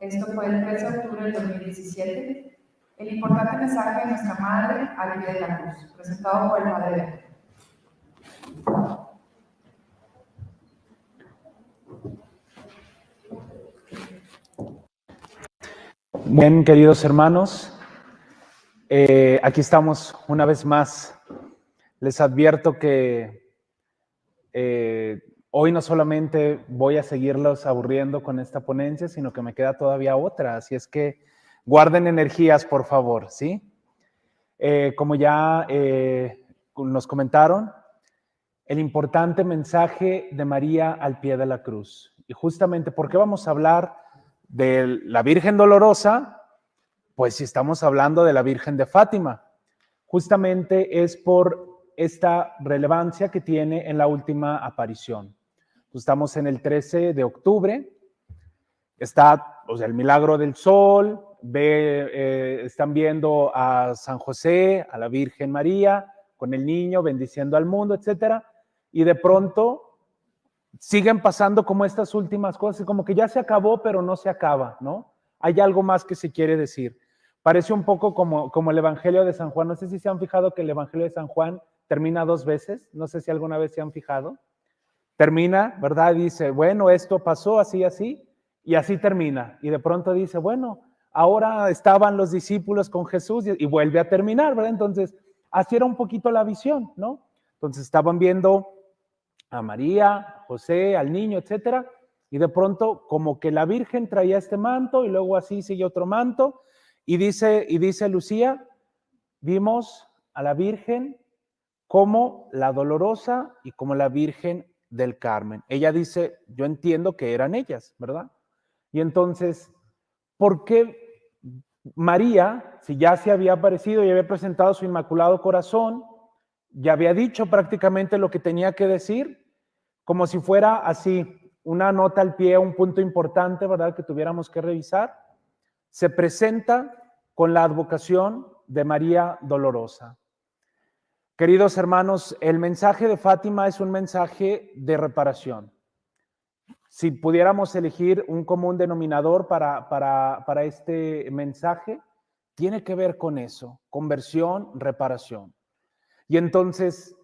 Esto fue el 13 de octubre del 2017. El importante mensaje de nuestra madre al pie de la cruz, presentado por el padre Beto. Bien, queridos hermanos, aquí estamos una vez más. Les advierto que hoy no solamente voy a seguirlos aburriendo con esta ponencia, sino que me queda todavía otra, así es que guarden energías, por favor, ¿sí? Como ya nos comentaron, el importante mensaje de María al pie de la cruz. Y justamente, ¿por qué vamos a hablar de la Virgen Dolorosa? Pues si estamos hablando de la Virgen de Fátima, justamente es por esta relevancia que tiene en la última aparición. Estamos en el 13 de octubre, está el milagro del sol, están viendo a San José, a la Virgen María, con el niño bendiciendo al mundo, etcétera, y de pronto siguen pasando como estas últimas cosas, como que ya se acabó, pero no se acaba, ¿no? Hay algo más que se quiere decir. Parece un poco como el Evangelio de San Juan. No sé si se han fijado que el Evangelio de San Juan termina 2 veces. No sé si alguna vez se han fijado. Termina, ¿verdad? Dice, bueno, esto pasó así, así, y así termina. Y de pronto dice, bueno, ahora estaban los discípulos con Jesús y vuelve a terminar, ¿verdad? Entonces, así era un poquito la visión, ¿no? Entonces estaban viendo a María, a José, al niño, etcétera, y de pronto como que la Virgen traía este manto y luego así sigue otro manto, y dice Lucía, vimos a la Virgen como la Dolorosa y como la Virgen del Carmen. Ella dice, yo entiendo que eran ellas, ¿verdad? Y entonces, ¿por qué María, si ya se había aparecido y había presentado su Inmaculado Corazón, ya había dicho prácticamente lo que tenía que decir, como si fuera así, una nota al pie, un punto importante, ¿verdad?, que tuviéramos que revisar, se presenta con la advocación de María Dolorosa. Queridos hermanos, el mensaje de Fátima es un mensaje de reparación. Si pudiéramos elegir un común denominador para este mensaje, tiene que ver con eso, conversión, reparación. Y entonces,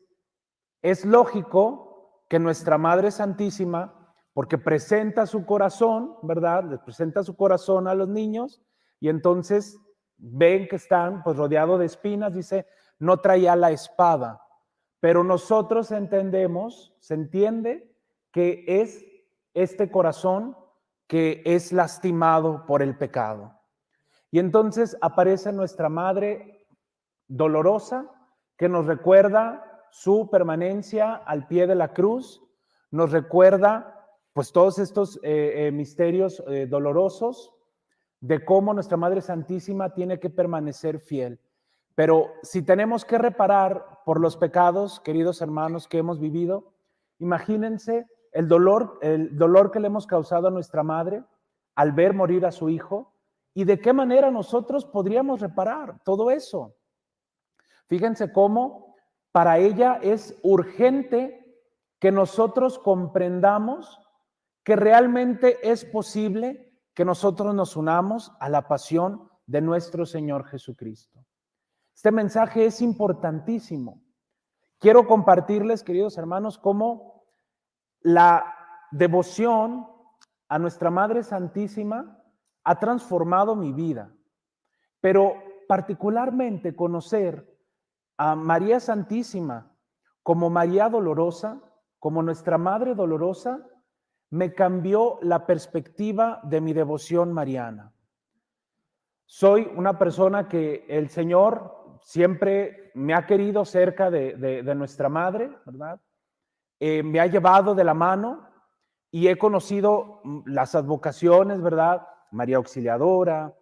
es lógico que nuestra Madre Santísima, porque presenta su corazón, ¿verdad? Les presenta su corazón a los niños y entonces ven que están pues rodeados de espinas, dice, no traía la espada, pero nosotros entendemos, se entiende que es este corazón que es lastimado por el pecado. Y entonces aparece nuestra Madre Dolorosa, que nos recuerda su permanencia al pie de la cruz, nos recuerda pues todos estos misterios dolorosos de cómo nuestra Madre Santísima tiene que permanecer fiel. Pero si tenemos que reparar por los pecados, queridos hermanos, que hemos vivido, imagínense el dolor que le hemos causado a nuestra madre al ver morir a su hijo y de qué manera nosotros podríamos reparar todo eso. Fíjense cómo para ella es urgente que nosotros comprendamos que realmente es posible que nosotros nos unamos a la pasión de nuestro Señor Jesucristo. Este mensaje es importantísimo. Quiero compartirles, queridos hermanos, cómo la devoción a nuestra Madre Santísima ha transformado mi vida, pero particularmente conocer a María Santísima como María Dolorosa, como nuestra Madre Dolorosa, me cambió la perspectiva de mi devoción mariana. Soy una persona que el Señor siempre me ha querido cerca de nuestra Madre, ¿verdad? Me ha llevado de la mano y he conocido las advocaciones, ¿verdad? María Auxiliadora,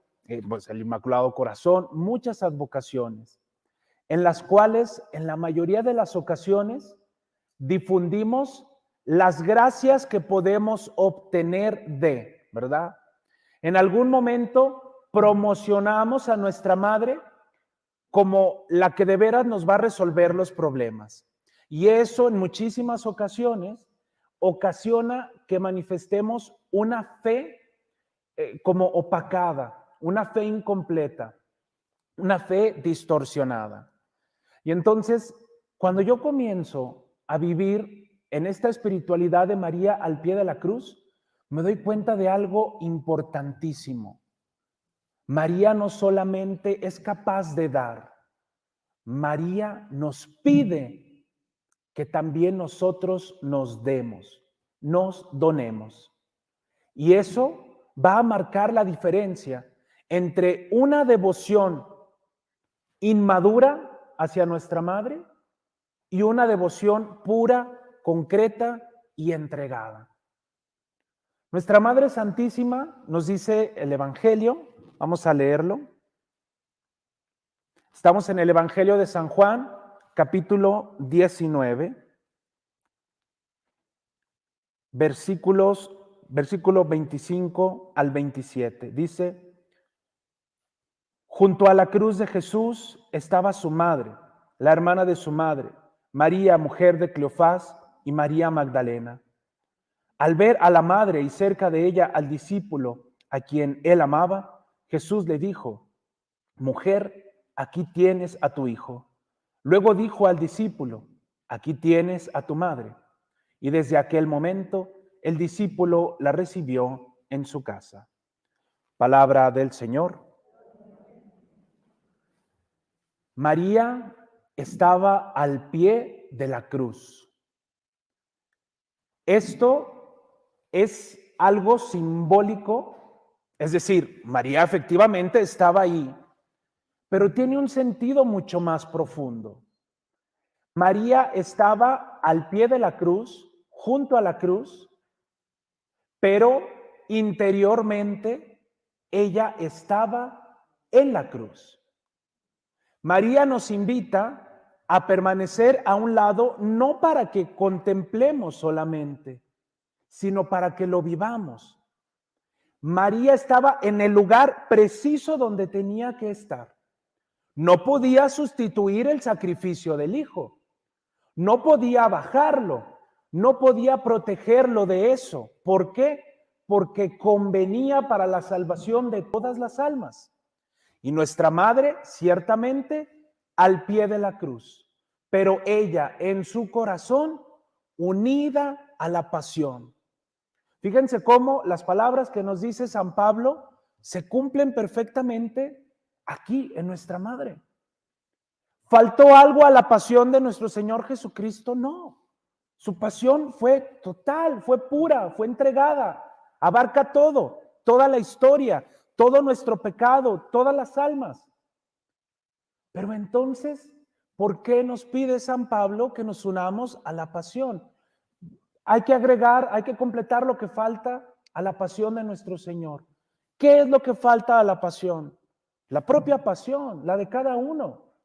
pues el Inmaculado Corazón, muchas advocaciones, en las cuales en la mayoría de las ocasiones difundimos las gracias que podemos obtener ¿verdad? En algún momento promocionamos a nuestra Madre como la que de veras nos va a resolver los problemas. Y eso en muchísimas ocasiones ocasiona que manifestemos una fe como opacada, una fe incompleta, una fe distorsionada. Y entonces, cuando yo comienzo a vivir en esta espiritualidad de María al pie de la cruz, me doy cuenta de algo importantísimo. María no solamente es capaz de dar, María nos pide que también nosotros nos demos, nos donemos. Y eso va a marcar la diferencia entre una devoción inmadura hacia nuestra madre y una devoción pura, concreta y entregada. Nuestra Madre Santísima nos dice el Evangelio, vamos a leerlo. Estamos en el Evangelio de San Juan, capítulo 19, versículo 25 al 27. Dice: junto a la cruz de Jesús estaba su madre, la hermana de su madre, María, mujer de Cleofás, y María Magdalena. Al ver a la madre y cerca de ella al discípulo a quien él amaba, Jesús le dijo: mujer, aquí tienes a tu hijo. Luego dijo al discípulo: aquí tienes a tu madre. Y desde aquel momento el discípulo la recibió en su casa. Palabra del Señor. María estaba al pie de la cruz. Esto es algo simbólico, es decir, María efectivamente estaba ahí, pero tiene un sentido mucho más profundo. María estaba al pie de la cruz, junto a la cruz, pero interiormente ella estaba en la cruz. María nos invita a permanecer a un lado, no para que contemplemos solamente, sino para que lo vivamos. María estaba en el lugar preciso donde tenía que estar. No podía sustituir el sacrificio del Hijo. No podía bajarlo. No podía protegerlo de eso. ¿Por qué? Porque convenía para la salvación de todas las almas. Y nuestra madre, ciertamente, al pie de la cruz, pero ella en su corazón, unida a la pasión. Fíjense cómo las palabras que nos dice San Pablo se cumplen perfectamente aquí en nuestra madre. ¿Faltó algo a la pasión de nuestro Señor Jesucristo? No. Su pasión fue total, fue pura, fue entregada. Abarca todo, toda la historia, todo nuestro pecado, todas las almas. Pero entonces, ¿por qué nos pide San Pablo que nos unamos a la pasión? Hay que agregar, hay que completar lo que falta a la pasión de nuestro Señor. ¿Qué es lo que falta a la pasión? La propia pasión, la de cada uno.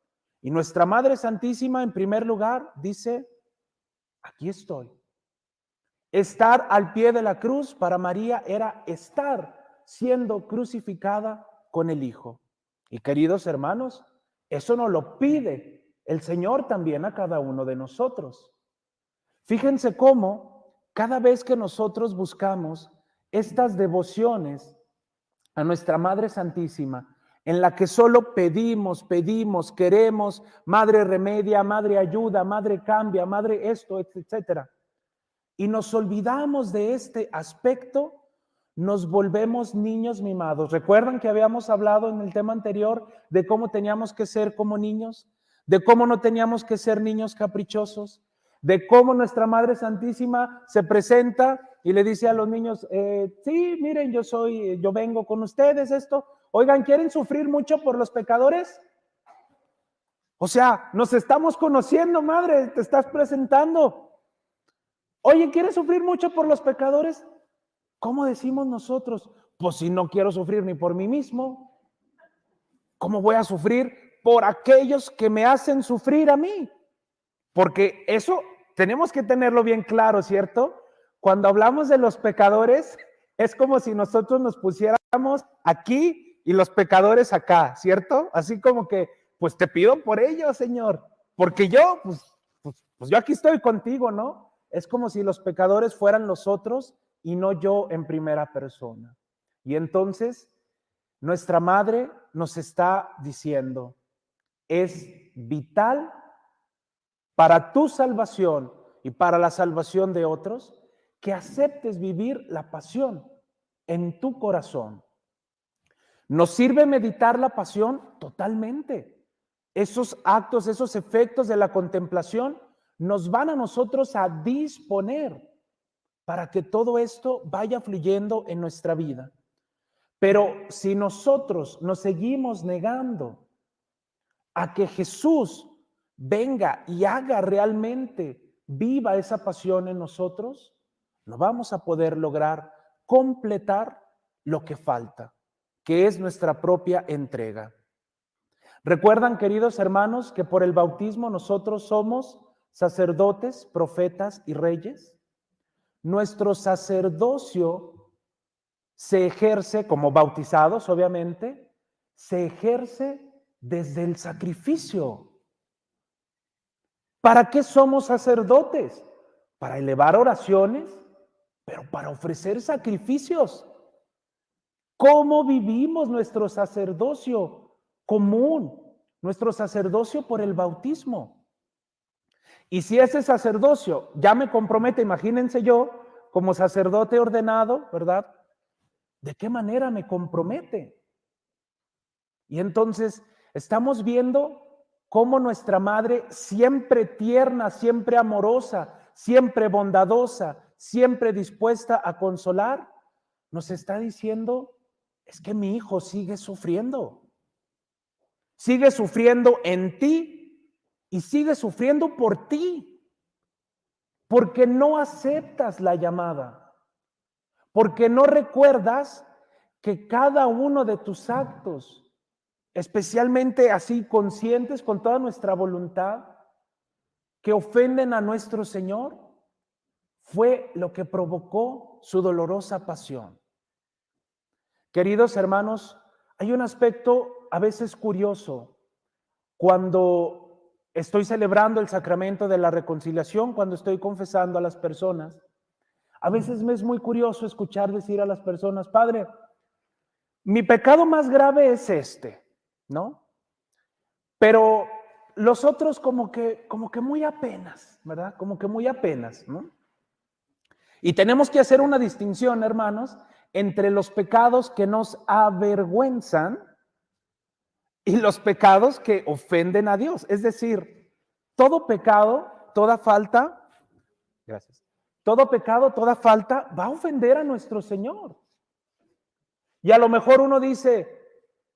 Y nuestra Madre Santísima, en primer lugar, dice: aquí estoy. Estar al pie de la cruz para María era estar siendo crucificada con el Hijo. Y queridos hermanos, eso nos lo pide el Señor también a cada uno de nosotros. Fíjense cómo cada vez que nosotros buscamos estas devociones a nuestra Madre Santísima, en la que solo pedimos, queremos, Madre remedia, Madre ayuda, Madre cambia, Madre esto, etcétera, y nos olvidamos de este aspecto, nos volvemos niños mimados. ¿Recuerdan que habíamos hablado en el tema anterior de cómo teníamos que ser como niños? De cómo no teníamos que ser niños caprichosos, de cómo nuestra Madre Santísima se presenta y le dice a los niños: sí, miren, yo vengo con ustedes esto. Oigan, ¿quieren sufrir mucho por los pecadores? O sea, nos estamos conociendo, madre, te estás presentando. Oye, ¿quieres sufrir mucho por los pecadores? ¿Cómo decimos nosotros? Pues si no quiero sufrir ni por mí mismo, ¿cómo voy a sufrir por aquellos que me hacen sufrir a mí? Porque eso tenemos que tenerlo bien claro, ¿cierto? Cuando hablamos de los pecadores, es como si nosotros nos pusiéramos aquí y los pecadores acá, ¿cierto? Así como que, pues te pido por ellos, Señor, porque yo, pues yo aquí estoy contigo, ¿no? Es como si los pecadores fueran los otros y no yo en primera persona. Y entonces nuestra madre nos está diciendo, es vital para tu salvación y para la salvación de otros, que aceptes vivir la pasión en tu corazón. ¿Nos sirve meditar la pasión? Totalmente. Esos actos, esos efectos de la contemplación nos van a nosotros a disponer para que todo esto vaya fluyendo en nuestra vida. Pero si nosotros nos seguimos negando a que Jesús venga y haga realmente viva esa pasión en nosotros, no vamos a poder lograr completar lo que falta, que es nuestra propia entrega. ¿Recuerdan, queridos hermanos, que por el bautismo nosotros somos sacerdotes, profetas y reyes? Nuestro sacerdocio se ejerce, como bautizados obviamente, se ejerce desde el sacrificio. ¿Para qué somos sacerdotes? Para elevar oraciones, pero para ofrecer sacrificios. ¿Cómo vivimos nuestro sacerdocio común? Nuestro sacerdocio por el bautismo. Y si ese sacerdocio ya me compromete, imagínense yo, como sacerdote ordenado, ¿verdad? ¿De qué manera me compromete? Y entonces estamos viendo cómo nuestra madre, siempre tierna, siempre amorosa, siempre bondadosa, siempre dispuesta a consolar, nos está diciendo, es que mi hijo sigue sufriendo en ti y sigue sufriendo por ti, porque no aceptas la llamada, porque no recuerdas que cada uno de tus actos, especialmente así conscientes con toda nuestra voluntad, que ofenden a nuestro Señor, fue lo que provocó su dolorosa pasión. Queridos hermanos, hay un aspecto a veces curioso cuando estoy celebrando el sacramento de la reconciliación, cuando estoy confesando a las personas. A veces me es muy curioso escuchar decir a las personas, Padre, mi pecado más grave es este, ¿no? Pero los otros como que muy apenas, ¿verdad? Como que muy apenas, ¿no? Y tenemos que hacer una distinción, hermanos, entre los pecados que nos avergüenzan y los pecados que ofenden a Dios. Es decir, todo pecado, toda falta, gracias, todo pecado, toda falta va a ofender a nuestro Señor. Y a lo mejor uno dice,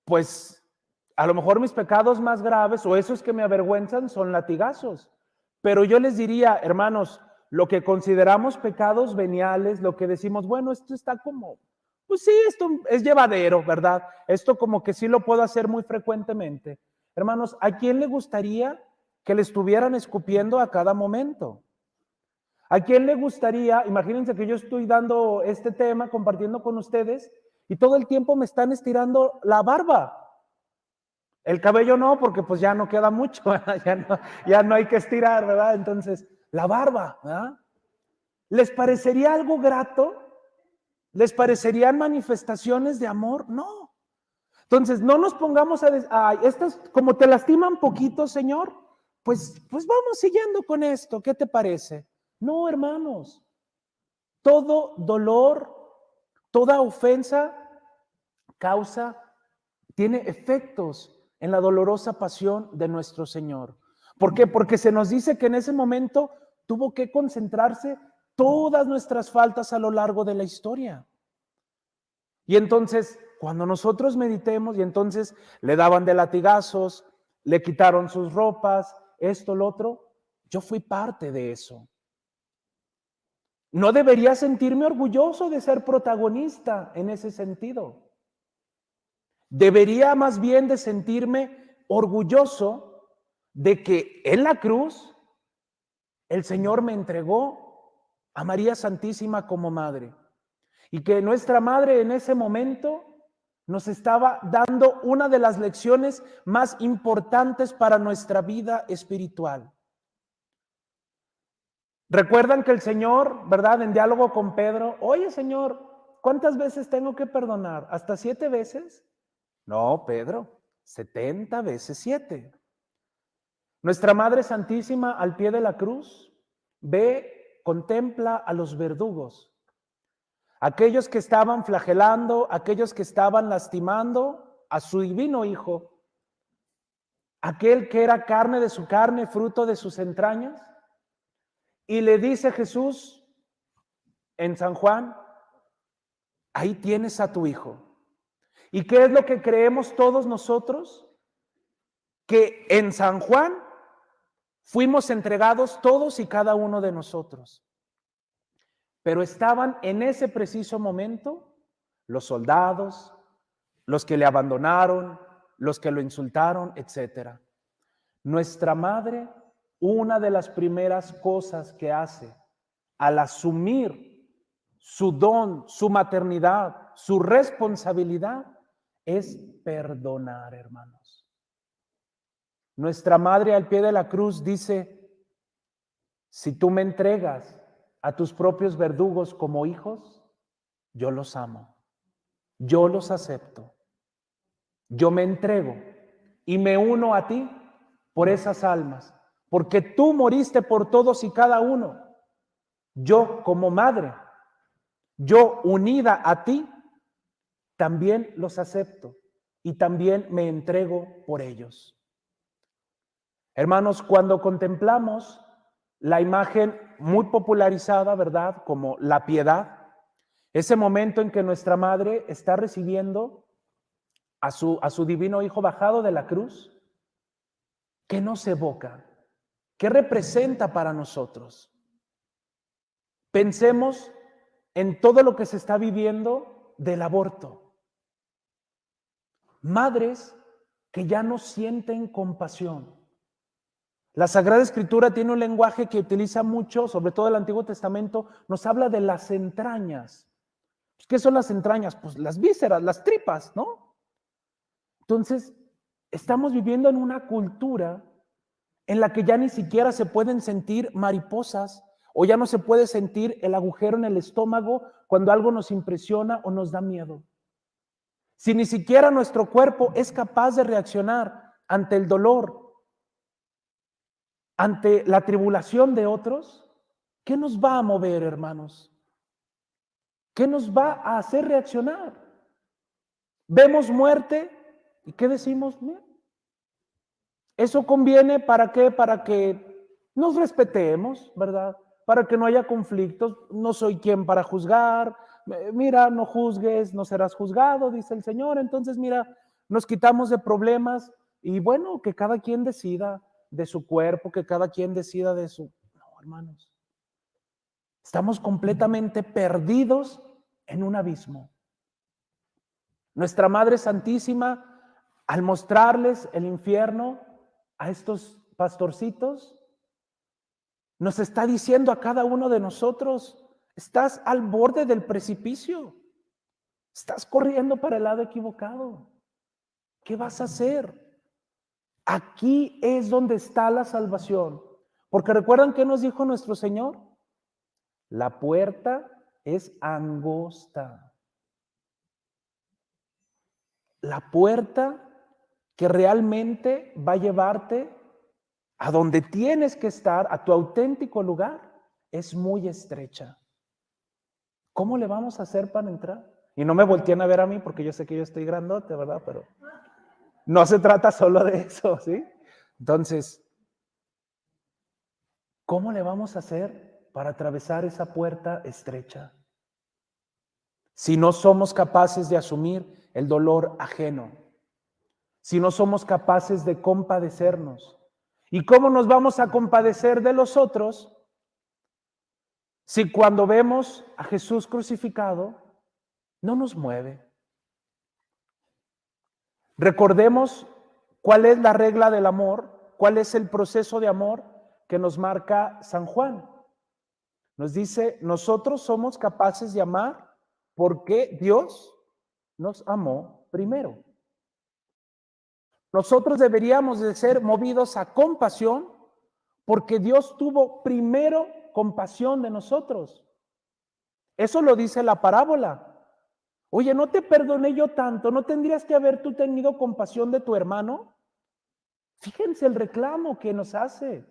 pues a lo mejor mis pecados más graves o esos que me avergüenzan son latigazos. Pero yo les diría, hermanos, lo que consideramos pecados veniales, lo que decimos, bueno, esto está como, pues sí, esto es llevadero, ¿verdad? Esto como que sí lo puedo hacer muy frecuentemente. Hermanos, ¿a quién le gustaría que le estuvieran escupiendo a cada momento? ¿A quién le gustaría? Imagínense que yo estoy dando este tema, compartiendo con ustedes, y todo el tiempo me están estirando la barba. El cabello no, porque pues ya no queda mucho, ya no hay que estirar, ¿verdad? Entonces, la barba, ¿verdad? ¿Les parecería algo grato? ¿Les parecerían manifestaciones de amor? No. Entonces, no nos pongamos a decir, ay, estas como te lastiman poquito, Señor, pues vamos siguiendo con esto, ¿qué te parece? No, hermanos, todo dolor, toda ofensa tiene efectos en la dolorosa pasión de nuestro Señor. ¿Por qué? Porque se nos dice que en ese momento tuvo que concentrarse todas nuestras faltas a lo largo de la historia. Y entonces, cuando nosotros meditemos, y entonces le daban de latigazos, le quitaron sus ropas, esto, lo otro, yo fui parte de eso. No debería sentirme orgulloso de ser protagonista en ese sentido. Debería más bien de sentirme orgulloso de que en la cruz el Señor me entregó a María Santísima como madre y que nuestra madre en ese momento nos estaba dando una de las lecciones más importantes para nuestra vida espiritual. Recuerdan que el Señor, ¿verdad? En diálogo con Pedro, oye Señor, ¿cuántas veces tengo que perdonar? ¿Hasta 7 veces? No, Pedro, 70 veces 7. Nuestra Madre Santísima al pie de la cruz ve, contempla a los verdugos, aquellos que estaban flagelando, aquellos que estaban lastimando a su divino Hijo, aquel que era carne de su carne, fruto de sus entrañas, y le dice Jesús en San Juan, ahí tienes a tu Hijo. ¿Y qué es lo que creemos todos nosotros? Que en San Juan fuimos entregados todos y cada uno de nosotros. Pero estaban en ese preciso momento los soldados, los que le abandonaron, los que lo insultaron, etc. Nuestra madre, una de las primeras cosas que hace al asumir su don, su maternidad, su responsabilidad, es perdonar, hermanos. Nuestra madre al pie de la cruz dice, si tú me entregas a tus propios verdugos como hijos, yo los amo, yo los acepto, yo me entrego y me uno a ti por esas almas, porque tú moriste por todos y cada uno. Yo como madre, yo unida a ti, también los acepto y también me entrego por ellos. Hermanos, cuando contemplamos la imagen muy popularizada, ¿verdad?, como la piedad, ese momento en que nuestra madre está recibiendo a su divino Hijo bajado de la cruz, ¿qué nos evoca? ¿Qué representa para nosotros? Pensemos en todo lo que se está viviendo del aborto. Madres que ya no sienten compasión. La Sagrada Escritura tiene un lenguaje que utiliza mucho, sobre todo el Antiguo Testamento, nos habla de las entrañas. ¿Qué son las entrañas? Pues las vísceras, las tripas, ¿no? Entonces, estamos viviendo en una cultura en la que ya ni siquiera se pueden sentir mariposas o ya no se puede sentir el agujero en el estómago cuando algo nos impresiona o nos da miedo. Si ni siquiera nuestro cuerpo es capaz de reaccionar ante el dolor, ante la tribulación de otros, ¿qué nos va a mover, hermanos? ¿Qué nos va a hacer reaccionar? Vemos muerte y ¿qué decimos? Mira, eso conviene ¿para qué? Para que nos respetemos, ¿verdad? Para que no haya conflictos. No soy quien para juzgar. Mira, no juzgues, no serás juzgado, dice el Señor. Entonces, mira, nos quitamos de problemas y bueno, que cada quien decida de su cuerpo, que cada quien decida de su... No, hermanos. Estamos completamente perdidos en un abismo. Nuestra Madre Santísima, al mostrarles el infierno a estos pastorcitos, nos está diciendo a cada uno de nosotros, estás al borde del precipicio, estás corriendo para el lado equivocado. ¿Qué vas a hacer? Aquí es donde está la salvación. Porque recuerdan que nos dijo nuestro Señor, la puerta es angosta. La puerta que realmente va a llevarte a donde tienes que estar, a tu auténtico lugar, es muy estrecha. ¿Cómo le vamos a hacer para entrar? Y no me volteen a ver a mí porque yo sé que yo estoy grandote, ¿verdad? Pero no se trata solo de eso, ¿sí? Entonces, ¿cómo le vamos a hacer para atravesar esa puerta estrecha? Si no somos capaces de asumir el dolor ajeno, si no somos capaces de compadecernos. ¿Y cómo nos vamos a compadecer de los otros si cuando vemos a Jesús crucificado no nos mueve? Recordemos cuál es la regla del amor, cuál es el proceso de amor que nos marca San Juan. Nos dice, nosotros somos capaces de amar porque Dios nos amó primero. Nosotros deberíamos de ser movidos a compasión porque Dios tuvo primero compasión de nosotros. Eso lo dice la parábola. Oye, ¿no te perdoné yo tanto? ¿No tendrías que haber tú tenido compasión de tu hermano? Fíjense el reclamo que nos hace.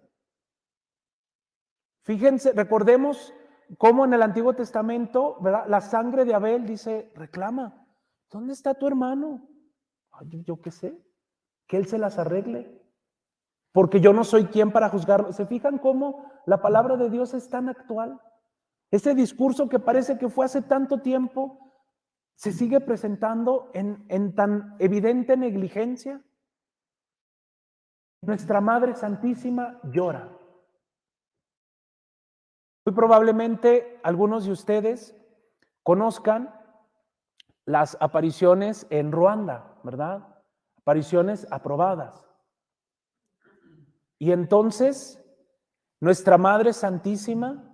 Fíjense, recordemos cómo en el Antiguo Testamento, ¿verdad? La sangre de Abel dice, reclama, ¿dónde está tu hermano? Ay, yo qué sé, que él se las arregle, porque yo no soy quien para juzgarlo. ¿Se fijan cómo la palabra de Dios es tan actual? Ese discurso que parece que fue hace tanto tiempo, se sigue presentando en tan evidente negligencia. Nuestra Madre Santísima llora. Muy probablemente algunos de ustedes conozcan las apariciones en Ruanda, ¿verdad? Apariciones aprobadas. Y entonces nuestra Madre Santísima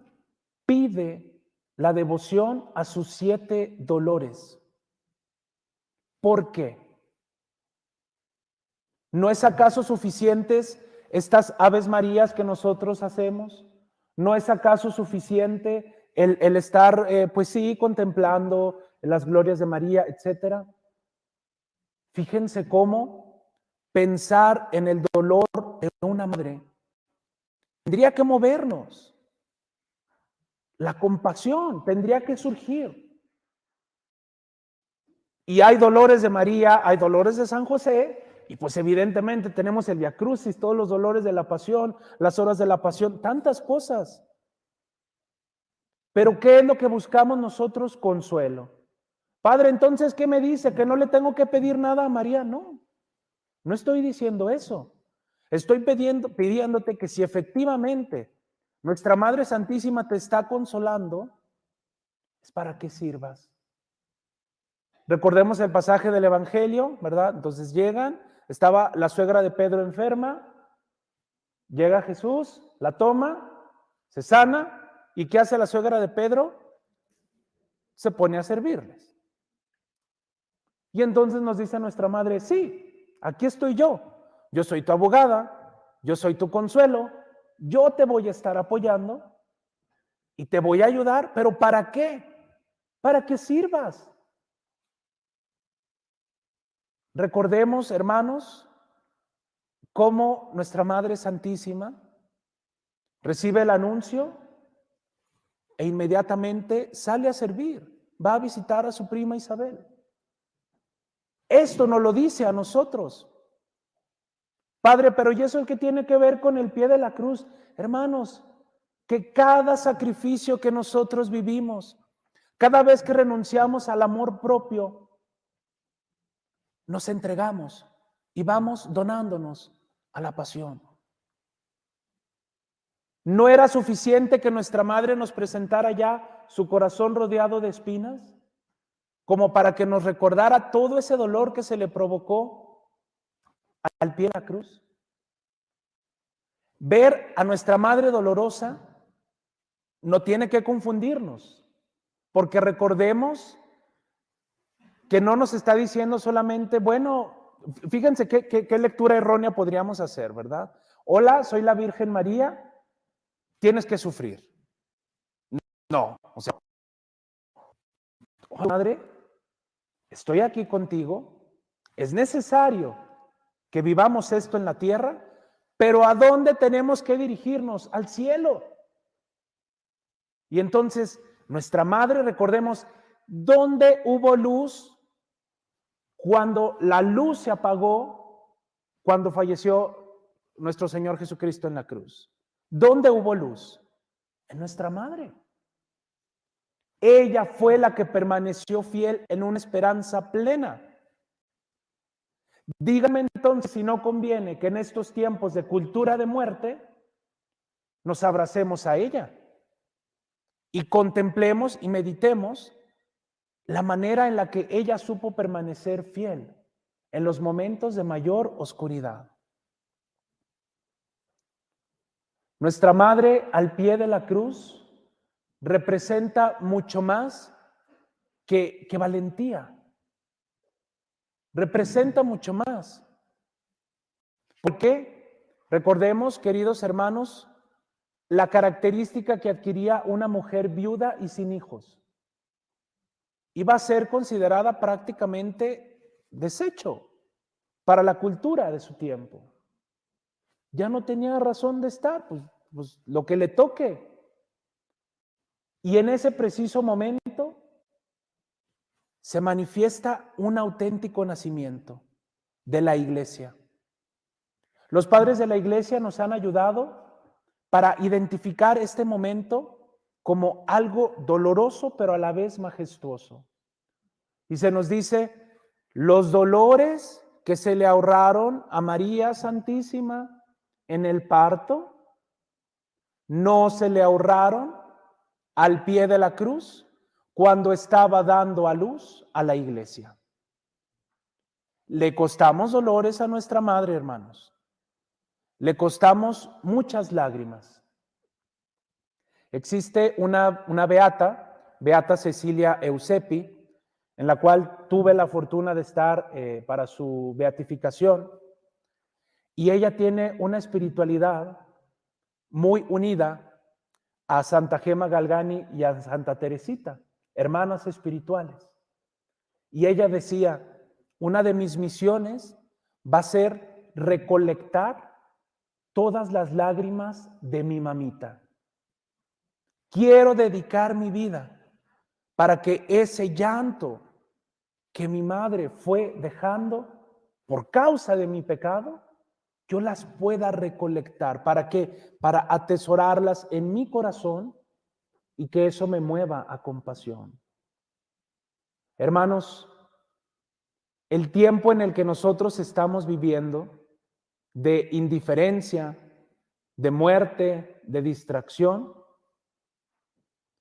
pide la devoción a sus 7 dolores. ¿Por qué? ¿No es acaso suficientes estas Aves Marías que nosotros hacemos? ¿No es acaso suficiente el estar, pues sí, contemplando las glorias de María, etcétera? Fíjense cómo pensar en el dolor de una madre tendría que movernos. La compasión tendría que surgir. Y hay dolores de María, hay dolores de San José, y pues evidentemente tenemos el Via Crucis, todos los dolores de la pasión, las horas de la pasión, tantas cosas. Pero ¿qué es lo que buscamos nosotros? Consuelo. Padre, entonces, ¿qué me dice? ¿Que no le tengo que pedir nada a María? No, no estoy diciendo eso. Estoy pidiéndote que si efectivamente nuestra Madre Santísima te está consolando, es para que sirvas. Recordemos el pasaje del Evangelio, ¿verdad? Entonces llegan, estaba la suegra de Pedro enferma, llega Jesús, la toma, se sana, ¿y qué hace la suegra de Pedro? Se pone a servirles. Y entonces nos dice nuestra madre, sí, aquí estoy yo soy tu abogada, yo soy tu consuelo, yo te voy a estar apoyando y te voy a ayudar, pero ¿para qué? Para que sirvas. Recordemos, hermanos, cómo nuestra Madre Santísima recibe el anuncio e inmediatamente sale a servir, va a visitar a su prima Isabel. Esto nos lo dice a nosotros. Padre, pero ¿y eso qué tiene que ver con el pie de la cruz? Hermanos, que cada sacrificio que nosotros vivimos, cada vez que renunciamos al amor propio, nos entregamos y vamos donándonos a la pasión. ¿No era suficiente que nuestra madre nos presentara ya su corazón rodeado de espinas, como para que nos recordara todo ese dolor que se le provocó al pie de la cruz? Ver a nuestra madre dolorosa no tiene que confundirnos, porque recordemos que no nos está diciendo solamente, bueno, fíjense qué lectura errónea podríamos hacer, ¿verdad? Hola, soy la Virgen María, tienes que sufrir. No, o sea, madre, estoy aquí contigo, es necesario que vivamos esto en la tierra, pero ¿a dónde tenemos que dirigirnos? Al cielo. Y entonces, nuestra madre, recordemos, ¿dónde hubo luz? Cuando la luz se apagó, cuando falleció nuestro Señor Jesucristo en la cruz. ¿Dónde hubo luz? En nuestra madre. Ella fue la que permaneció fiel en una esperanza plena. Dígame entonces si no conviene que en estos tiempos de cultura de muerte nos abracemos a ella y contemplemos y meditemos la manera en la que ella supo permanecer fiel en los momentos de mayor oscuridad. Nuestra madre al pie de la cruz representa mucho más que valentía. Representa mucho más. ¿Por qué? Recordemos, queridos hermanos, la característica que adquiría una mujer viuda y sin hijos. iba a ser considerada prácticamente desecho para la cultura de su tiempo. Ya no tenía razón de estar, pues lo que le toque. Y en ese preciso momento se manifiesta un auténtico nacimiento de la iglesia. Los padres de la iglesia nos han ayudado para identificar este momento como algo doloroso, pero a la vez majestuoso. Y se nos dice, los dolores que se le ahorraron a María Santísima en el parto, no se le ahorraron al pie de la cruz cuando estaba dando a luz a la iglesia. Le costamos dolores a nuestra madre, hermanos. Le costamos muchas lágrimas. Existe una beata Cecilia Eusepi, en la cual tuve la fortuna de estar para su beatificación, y ella tiene una espiritualidad muy unida a Santa Gema Galgani y a Santa Teresita, hermanas espirituales. Y ella decía, una de mis misiones va a ser recolectar todas las lágrimas de mi mamita. Quiero dedicar mi vida para que ese llanto que mi madre fue dejando por causa de mi pecado, yo las pueda recolectar. ¿Para qué? Para atesorarlas en mi corazón y que eso me mueva a compasión. Hermanos, el tiempo en el que nosotros estamos viviendo de indiferencia, de muerte, de distracción,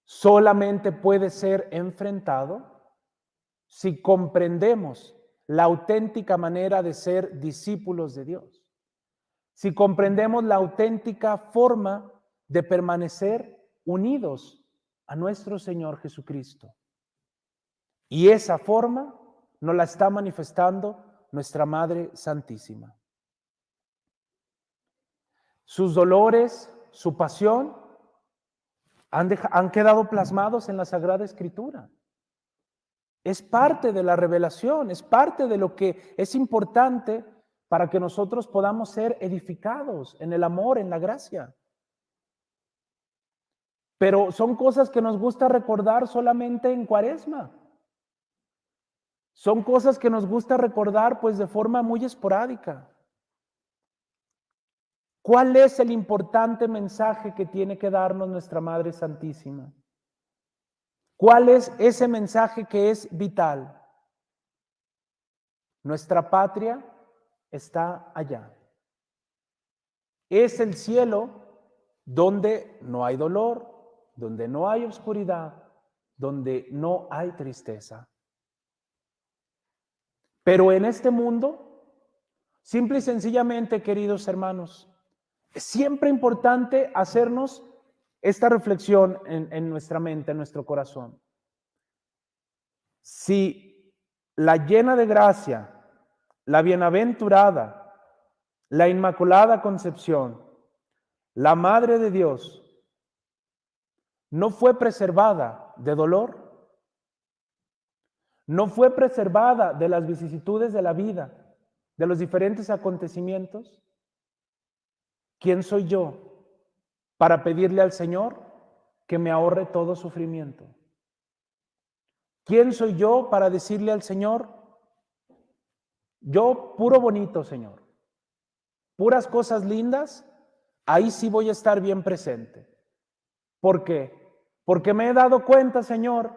solamente puede ser enfrentado si comprendemos la auténtica manera de ser discípulos de Dios, si comprendemos la auténtica forma de permanecer unidos a nuestro Señor Jesucristo. Y esa forma nos la está manifestando nuestra Madre Santísima. Sus dolores, su pasión, han quedado plasmados en la Sagrada Escritura. Es parte de la revelación, es parte de lo que es importante para que nosotros podamos ser edificados en el amor, en la gracia. Pero son cosas que nos gusta recordar solamente en Cuaresma. Son cosas que nos gusta recordar pues de forma muy esporádica. ¿Cuál es el importante mensaje que tiene que darnos nuestra Madre Santísima? ¿Cuál es ese mensaje que es vital? Nuestra patria está allá. Es el cielo donde no hay dolor, donde no hay oscuridad, donde no hay tristeza. Pero en este mundo, simple y sencillamente, queridos hermanos, es siempre importante hacernos esta reflexión en nuestra mente, en nuestro corazón. Si la llena de gracia, la bienaventurada, la Inmaculada Concepción, la Madre de Dios, no fue preservada de dolor, no fue preservada de las vicisitudes de la vida, de los diferentes acontecimientos, ¿quién soy yo para pedirle al Señor que me ahorre todo sufrimiento? ¿Quién soy yo para decirle al Señor, yo puro bonito, Señor, puras cosas lindas, ahí sí voy a estar bien presente? ¿Por qué? Porque me he dado cuenta, Señor,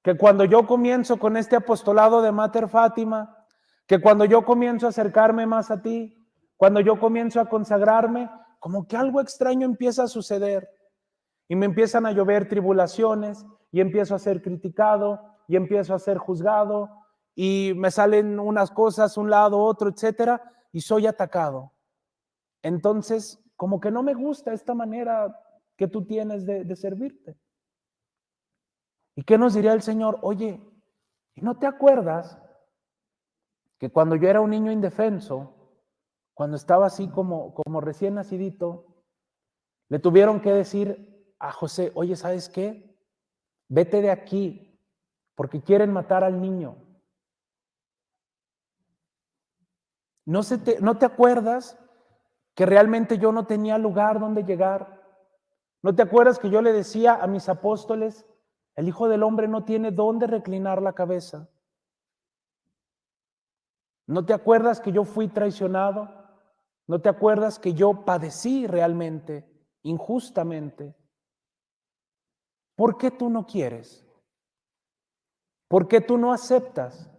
que cuando yo comienzo con este apostolado de Mater Fátima, que cuando yo comienzo a acercarme más a ti, cuando yo comienzo a consagrarme, como que algo extraño empieza a suceder y me empiezan a llover tribulaciones y empiezo a ser criticado y empiezo a ser juzgado y me salen unas cosas, un lado, otro, etcétera, y soy atacado. Entonces, como que no me gusta esta manera que tú tienes de servirte. ¿Y qué nos diría el Señor? Oye, ¿y no te acuerdas que cuando yo era un niño indefenso, cuando estaba así como recién nacidito, le tuvieron que decir a José, oye, ¿sabes qué? Vete de aquí, porque quieren matar al niño. ¿No te acuerdas que realmente yo no tenía lugar donde llegar? ¿No te acuerdas que yo le decía a mis apóstoles, el Hijo del Hombre no tiene dónde reclinar la cabeza? ¿No te acuerdas que yo fui traicionado? ¿No te acuerdas que yo padecí realmente, injustamente? ¿Por qué tú no quieres? ¿Por qué tú no aceptas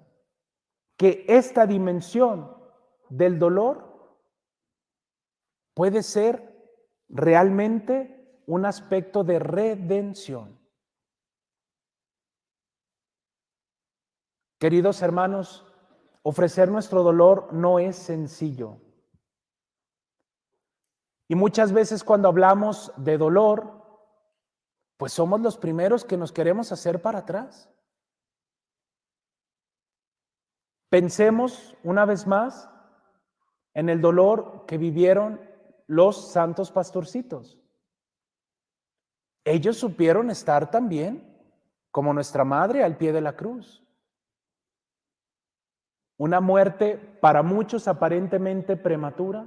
que esta dimensión del dolor puede ser realmente un aspecto de redención? Queridos hermanos, ofrecer nuestro dolor no es sencillo. Y muchas veces cuando hablamos de dolor, pues somos los primeros que nos queremos hacer para atrás. Pensemos una vez más en el dolor que vivieron los santos pastorcitos. Ellos supieron estar también como nuestra madre al pie de la cruz. Una muerte para muchos aparentemente prematura.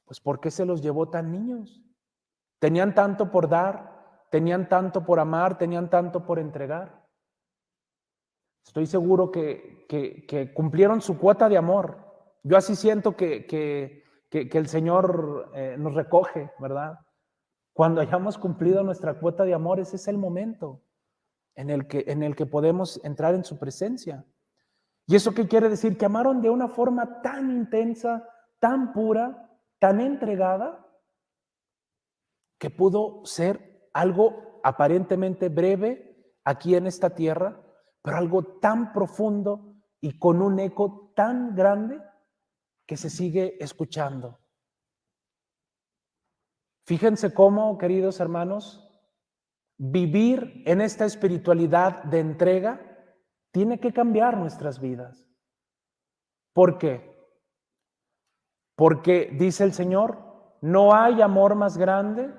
Pues ¿por qué se los llevó tan niños? Tenían tanto por dar, tenían tanto por amar, tenían tanto por entregar. Estoy seguro que cumplieron su cuota de amor. Yo así siento que el Señor nos recoge, ¿verdad? Cuando hayamos cumplido nuestra cuota de amor, ese es el momento en el que podemos entrar en su presencia. ¿Y eso qué quiere decir? Que amaron de una forma tan intensa, tan pura, tan entregada, que pudo ser algo aparentemente breve aquí en esta tierra, pero algo tan profundo y con un eco tan grande que se sigue escuchando. Fíjense cómo, queridos hermanos, vivir en esta espiritualidad de entrega tiene que cambiar nuestras vidas. ¿Por qué? Porque dice el Señor, no hay amor más grande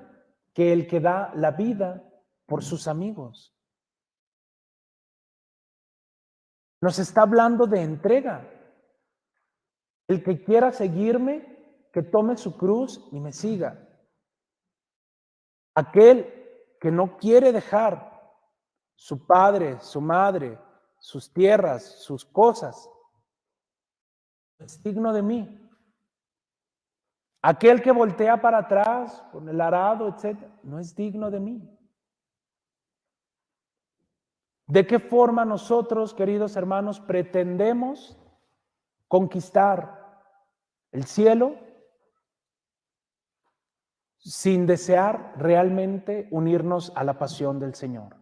que el que da la vida por sus amigos. Nos está hablando de entrega. El que quiera seguirme, que tome su cruz y me siga. Aquel que no quiere dejar su padre, su madre, sus tierras, sus cosas, es digno de mí. Aquel que voltea para atrás con el arado, etcétera, no es digno de mí. ¿De qué forma nosotros, queridos hermanos, pretendemos conquistar el cielo sin desear realmente unirnos a la pasión del Señor?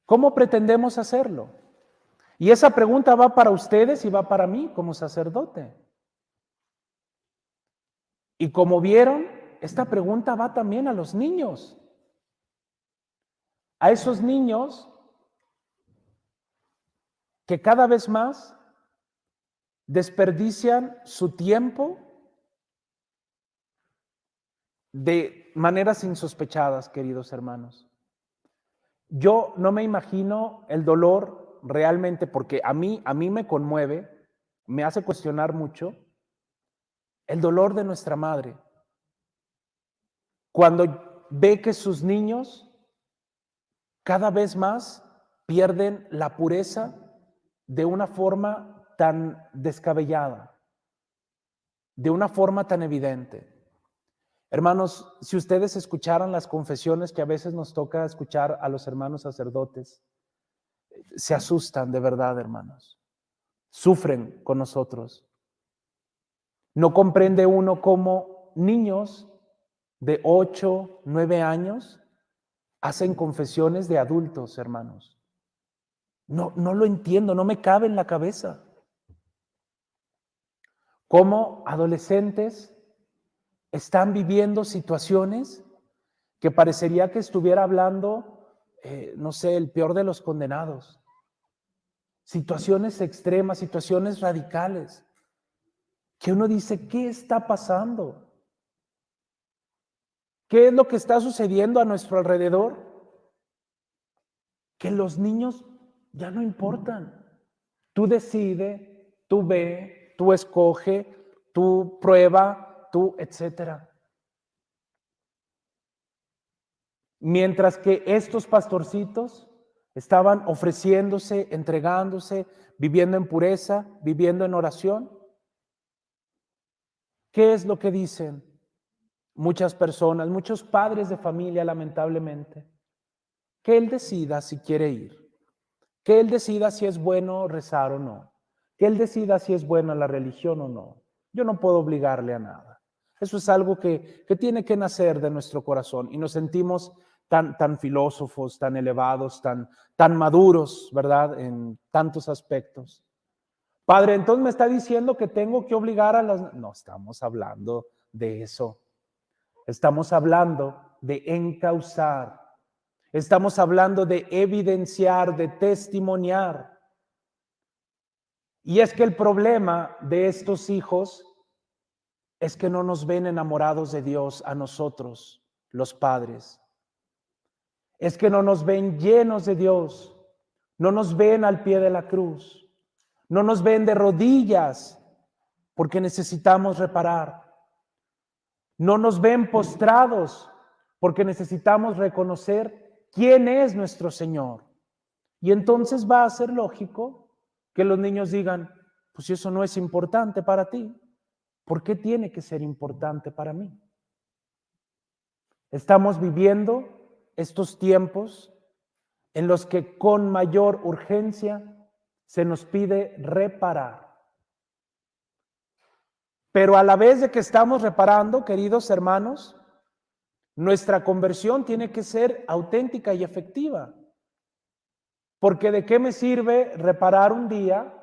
¿Cómo pretendemos hacerlo? Y esa pregunta va para ustedes y va para mí como sacerdote. Y como vieron, esta pregunta va también a los niños. A esos niños que cada vez más desperdician su tiempo de maneras insospechadas, queridos hermanos. Yo no me imagino el dolor realmente, porque a mí me conmueve, me hace cuestionar mucho el dolor de nuestra madre cuando ve que sus niños cada vez más pierden la pureza de una forma tan descabellada, de una forma tan evidente. Hermanos, si ustedes escucharan las confesiones que a veces nos toca escuchar a los hermanos sacerdotes, se asustan de verdad, hermanos. Sufren con nosotros. No comprende uno cómo niños de 8, 9 años hacen confesiones de adultos, hermanos. No lo entiendo, no me cabe en la cabeza. Cómo adolescentes están viviendo situaciones que parecería que estuviera hablando, no sé, el peor de los condenados. Situaciones extremas, situaciones radicales, que uno dice, ¿qué está pasando? ¿Qué es lo que está sucediendo a nuestro alrededor? que los niños ya no importan. Tú decide, tú ve, tú escoge, tú prueba, tú, etcétera. Mientras que estos pastorcitos estaban ofreciéndose, entregándose, viviendo en pureza, viviendo en oración. ¿Qué es lo que dicen muchas personas, muchos padres de familia, lamentablemente? Que él decida si quiere ir, que él decida si es bueno rezar o no, que él decida si es buena la religión o no. Yo no puedo obligarle a nada. Eso es algo que tiene que nacer de nuestro corazón y nos sentimos tan filósofos, tan elevados, tan maduros, ¿verdad? En tantos aspectos. Padre, entonces me está diciendo que tengo que obligar a las... No estamos hablando de eso. Estamos hablando de encauzar. Estamos hablando de evidenciar, de testimoniar. Y es que el problema de estos hijos es que no nos ven enamorados de Dios a nosotros, los padres. Es que no nos ven llenos de Dios, no nos ven al pie de la cruz, no nos ven de rodillas porque necesitamos reparar, no nos ven postrados porque necesitamos reconocer quién es nuestro Señor. Y entonces va a ser lógico que los niños digan, pues si eso no es importante para ti, ¿por qué tiene que ser importante para mí? Estamos viviendo estos tiempos en los que con mayor urgencia se nos pide reparar. Pero a la vez de que estamos reparando, queridos hermanos, nuestra conversión tiene que ser auténtica y efectiva. Porque ¿de qué me sirve reparar un día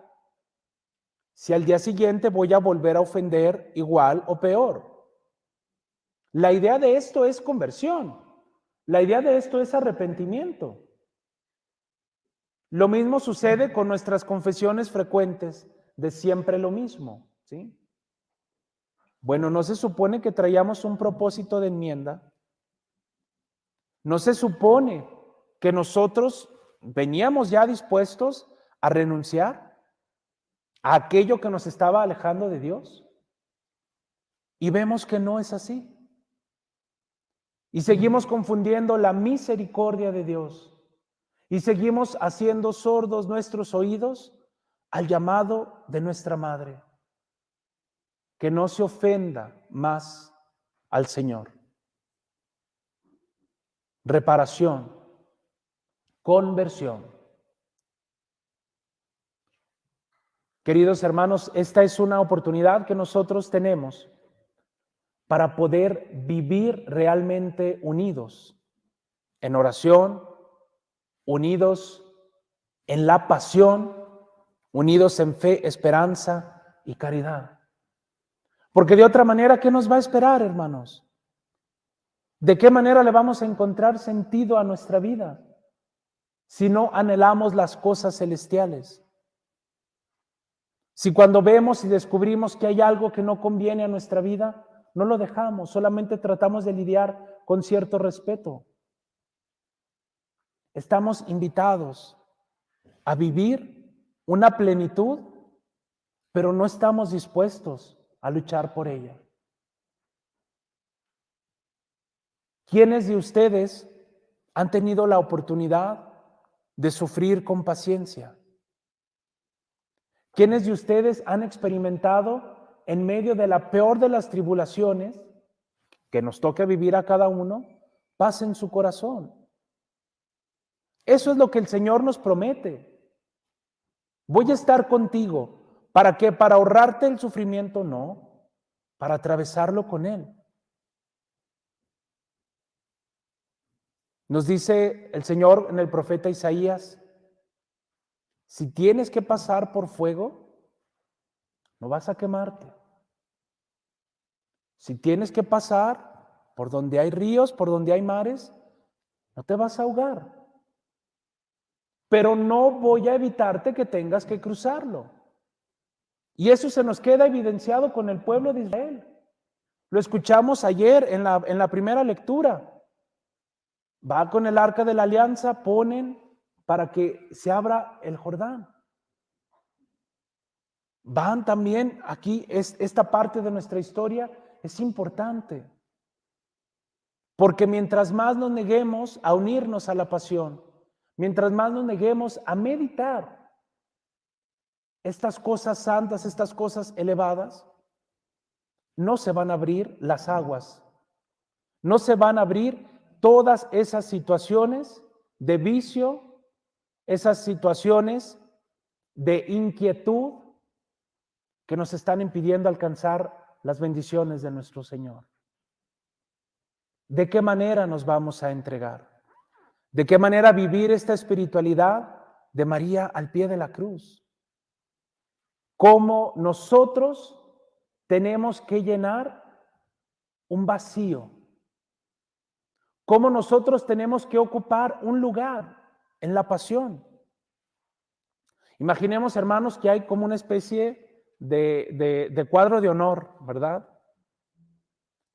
si al día siguiente voy a volver a ofender igual o peor? La idea de esto es conversión. La idea de esto es arrepentimiento. Lo mismo sucede con nuestras confesiones frecuentes de siempre lo mismo, ¿sí? Bueno, ¿no se supone que traíamos un propósito de enmienda? ¿No se supone que nosotros veníamos ya dispuestos a renunciar a aquello que nos estaba alejando de Dios? Y vemos que no es así. Y seguimos confundiendo la misericordia de Dios. Y seguimos haciendo sordos nuestros oídos al llamado de nuestra Madre. Que no se ofenda más al Señor. Reparación, conversión. Queridos hermanos, esta es una oportunidad que nosotros tenemos para poder vivir realmente unidos en oración, unidos en la pasión, unidos en fe, esperanza y caridad. Porque de otra manera, ¿qué nos va a esperar, hermanos? ¿De qué manera le vamos a encontrar sentido a nuestra vida si no anhelamos las cosas celestiales? Si cuando vemos y descubrimos que hay algo que no conviene a nuestra vida, no lo dejamos, solamente tratamos de lidiar con cierto respeto. Estamos invitados a vivir una plenitud, pero no estamos dispuestos a luchar por ella. ¿Quiénes de ustedes han tenido la oportunidad de sufrir con paciencia? ¿Quiénes de ustedes han experimentado en medio de la peor de las tribulaciones que nos toca vivir a cada uno, paz en su corazón? Eso es lo que el Señor nos promete. Voy a estar contigo. ¿Para qué? ¿Para ahorrarte el sufrimiento? No, para atravesarlo con Él. Nos dice el Señor en el profeta Isaías, si tienes que pasar por fuego, no vas a quemarte. Si tienes que pasar por donde hay ríos, por donde hay mares, no te vas a ahogar. Pero no voy a evitarte que tengas que cruzarlo. Y eso se nos queda evidenciado con el pueblo de Israel. Lo escuchamos ayer en la primera lectura. Va con el arca de la alianza, ponen para que se abra el Jordán. Van también aquí, esta parte de nuestra historia es importante, porque mientras más nos neguemos a unirnos a la pasión, mientras más nos neguemos a meditar estas cosas santas, estas cosas elevadas, no se van a abrir las aguas, no se van a abrir todas esas situaciones de vicio, esas situaciones de inquietud que nos están impidiendo alcanzar las bendiciones de nuestro Señor. ¿De qué manera nos vamos a entregar? ¿De qué manera vivir esta espiritualidad de María al pie de la cruz? ¿Cómo nosotros tenemos que llenar un vacío? ¿Cómo nosotros tenemos que ocupar un lugar en la pasión? Imaginemos, hermanos, que hay como una especie de cuadro de honor, ¿verdad?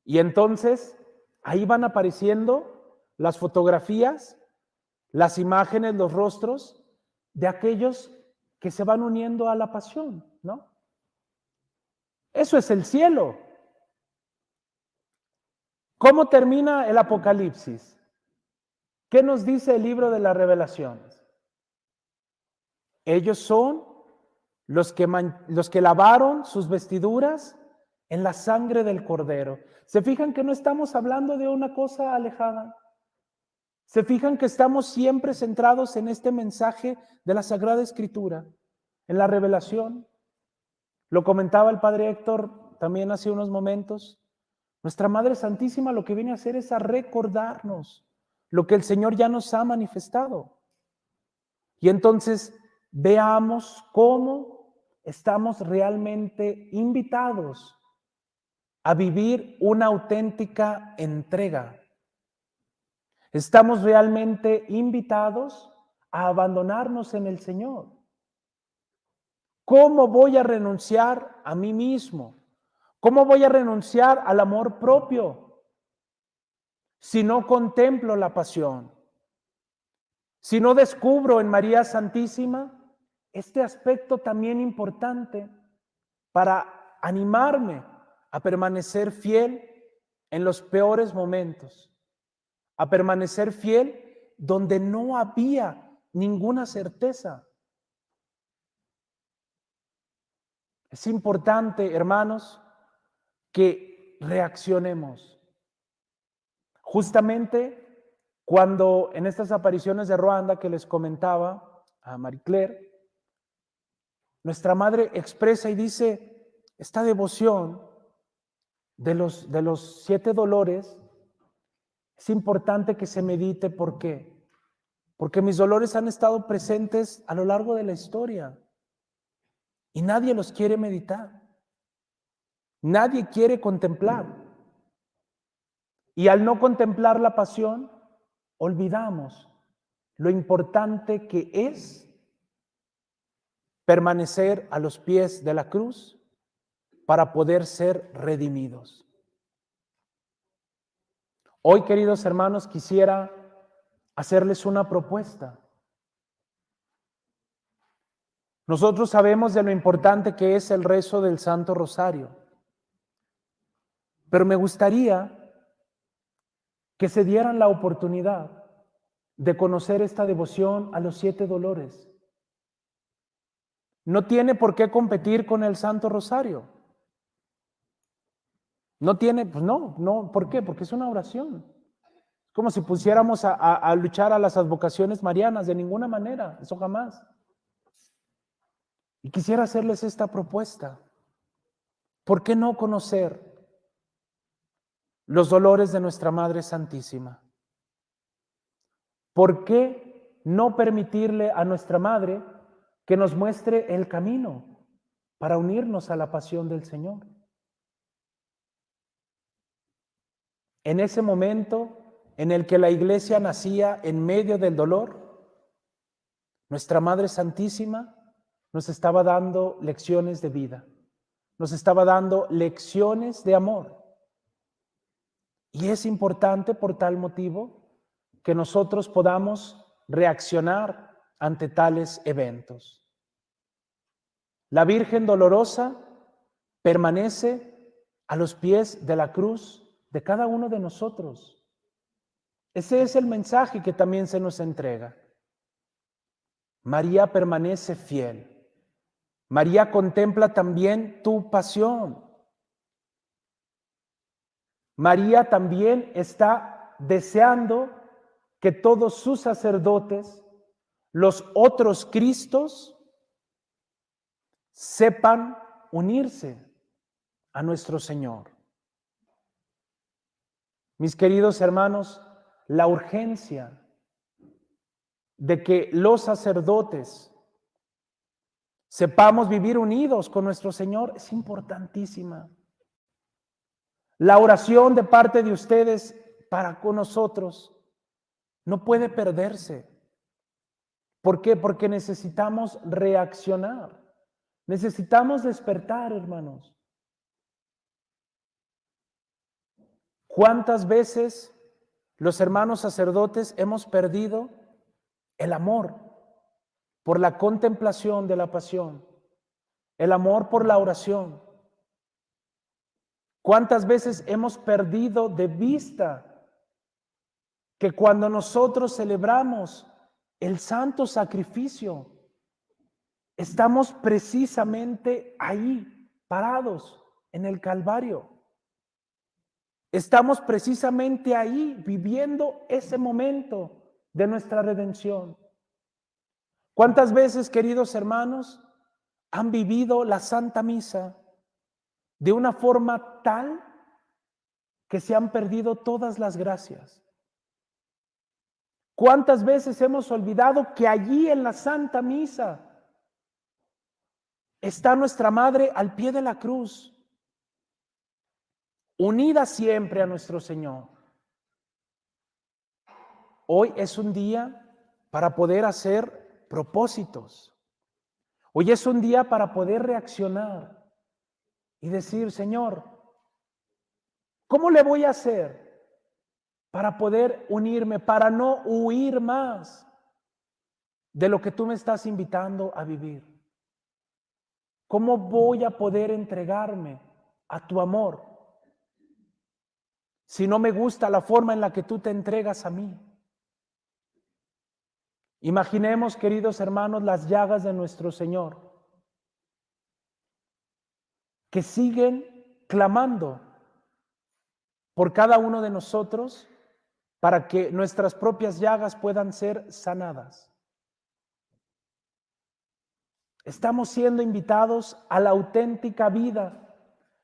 Y entonces ahí van apareciendo las fotografías, las imágenes, los rostros de aquellos que se van uniendo a la pasión, ¿no? Eso es el cielo. ¿Cómo termina el Apocalipsis? ¿Qué nos dice el libro de las Revelaciones? Ellos son los que lavaron sus vestiduras en la sangre del Cordero. ¿Se fijan que no estamos hablando de una cosa alejada? ¿Se fijan que estamos siempre centrados en este mensaje de la Sagrada Escritura, en la revelación? Lo comentaba el Padre Héctor también hace unos momentos. Nuestra Madre Santísima lo que viene a hacer es a recordarnos lo que el Señor ya nos ha manifestado. Y entonces veamos cómo estamos realmente invitados a vivir una auténtica entrega. Estamos realmente invitados a abandonarnos en el Señor. ¿Cómo voy a renunciar a mí mismo? ¿Cómo voy a renunciar al amor propio si no contemplo la pasión? Si no descubro en María Santísima este aspecto también importante para animarme a permanecer fiel en los peores momentos, a permanecer fiel donde no había ninguna certeza. Es importante, hermanos, que reaccionemos. Justamente cuando en estas apariciones de Ruanda que les comentaba a Marie Claire, nuestra Madre expresa y dice, esta devoción de los 7 dolores, es importante que se medite. ¿Por qué? Porque mis dolores han estado presentes a lo largo de la historia y nadie los quiere meditar. Nadie quiere contemplar. Y al no contemplar la pasión, olvidamos lo importante que es permanecer a los pies de la cruz para poder ser redimidos. Hoy, queridos hermanos, quisiera hacerles una propuesta. Nosotros sabemos de lo importante que es el rezo del Santo Rosario, pero me gustaría que se dieran la oportunidad de conocer esta devoción a los 7 dolores. No tiene por qué competir con el Santo Rosario. No tiene, pues no, ¿por qué? Porque es una oración. Es como si pusiéramos a luchar a las advocaciones marianas, de ninguna manera, eso jamás. Y quisiera hacerles esta propuesta. ¿Por qué no conocer los dolores de nuestra Madre Santísima? ¿Por qué no permitirle a nuestra Madre que nos muestre el camino para unirnos a la pasión del Señor? En ese momento en el que la Iglesia nacía en medio del dolor, nuestra Madre Santísima nos estaba dando lecciones de vida, nos estaba dando lecciones de amor. Y es importante por tal motivo que nosotros podamos reaccionar ante tales eventos. La Virgen dolorosa permanece a los pies de la cruz de cada uno de nosotros. Ese es el mensaje que también se nos entrega. María permanece fiel. María contempla también tu pasión. María también está deseando que todos sus sacerdotes, los otros Cristos, sepan unirse a nuestro Señor. Mis queridos hermanos, la urgencia de que los sacerdotes sepamos vivir unidos con nuestro Señor es importantísima. La oración de parte de ustedes para con nosotros no puede perderse. ¿Por qué? Porque necesitamos reaccionar. Necesitamos despertar, hermanos. ¿Cuántas veces los hermanos sacerdotes hemos perdido el amor por la contemplación de la pasión, el amor por la oración? ¿Cuántas veces hemos perdido de vista que cuando nosotros celebramos el santo sacrificio, estamos precisamente ahí, parados en el Calvario? Estamos precisamente ahí, viviendo ese momento de nuestra redención. ¿Cuántas veces, queridos hermanos, han vivido la Santa Misa de una forma tal que se han perdido todas las gracias? ¿Cuántas veces hemos olvidado que allí en la Santa Misa está nuestra Madre al pie de la cruz, unida siempre a nuestro Señor? Hoy es un día para poder hacer propósitos. Hoy es un día para poder reaccionar y decir: Señor, ¿cómo le voy a hacer para poder unirme, para no huir más de lo que tú me estás invitando a vivir? ¿Cómo voy a poder entregarme a tu amor si no me gusta la forma en la que tú te entregas a mí? Imaginemos, queridos hermanos, las llagas de nuestro Señor, que siguen clamando por cada uno de nosotros para que nuestras propias llagas puedan ser sanadas. Estamos siendo invitados a la auténtica vida,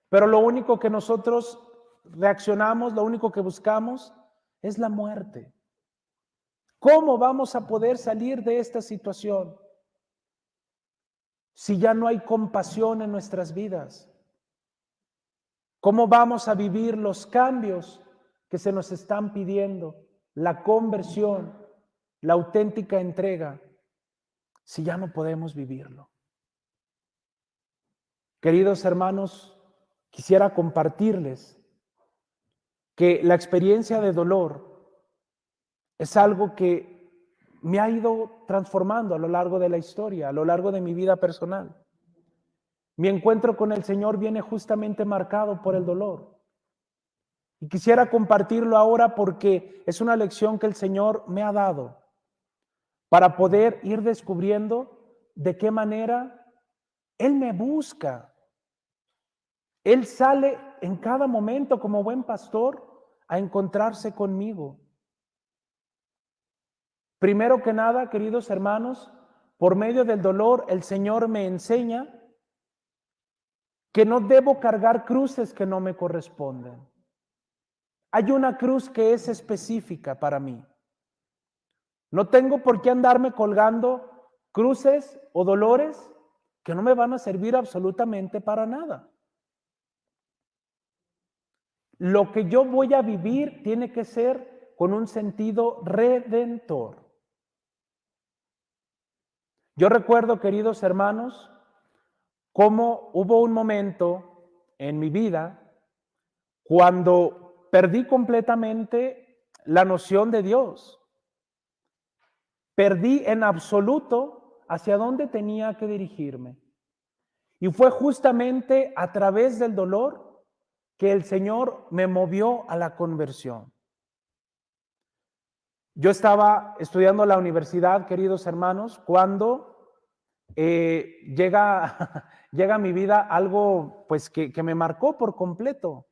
pero lo único que nosotros reaccionamos, lo único que buscamos es la muerte. ¿Cómo vamos a poder salir de esta situación si ya no hay compasión en nuestras vidas? ¿Cómo vamos a vivir los cambios que se nos están pidiendo, la conversión, la auténtica entrega, si ya no podemos vivirlo? Queridos hermanos, quisiera compartirles que la experiencia de dolor es algo que me ha ido transformando a lo largo de la historia, a lo largo de mi vida personal. Mi encuentro con el Señor viene justamente marcado por el dolor. Y quisiera compartirlo ahora porque es una lección que el Señor me ha dado para poder ir descubriendo de qué manera Él me busca. Él sale en cada momento como buen pastor a encontrarse conmigo. Primero que nada, queridos hermanos, por medio del dolor, el Señor me enseña que no debo cargar cruces que no me corresponden. Hay una cruz que es específica para mí. No tengo por qué andarme colgando cruces o dolores que no me van a servir absolutamente para nada. Lo que yo voy a vivir tiene que ser con un sentido redentor. Yo recuerdo, queridos hermanos, cómo hubo un momento en mi vida cuando perdí completamente la noción de Dios. perdí en absoluto hacia dónde tenía que dirigirme. Y fue justamente a través del dolor que el Señor me movió a la conversión. Yo estaba estudiando en la universidad, queridos hermanos, cuando llega a mi vida algo pues que me marcó por completo.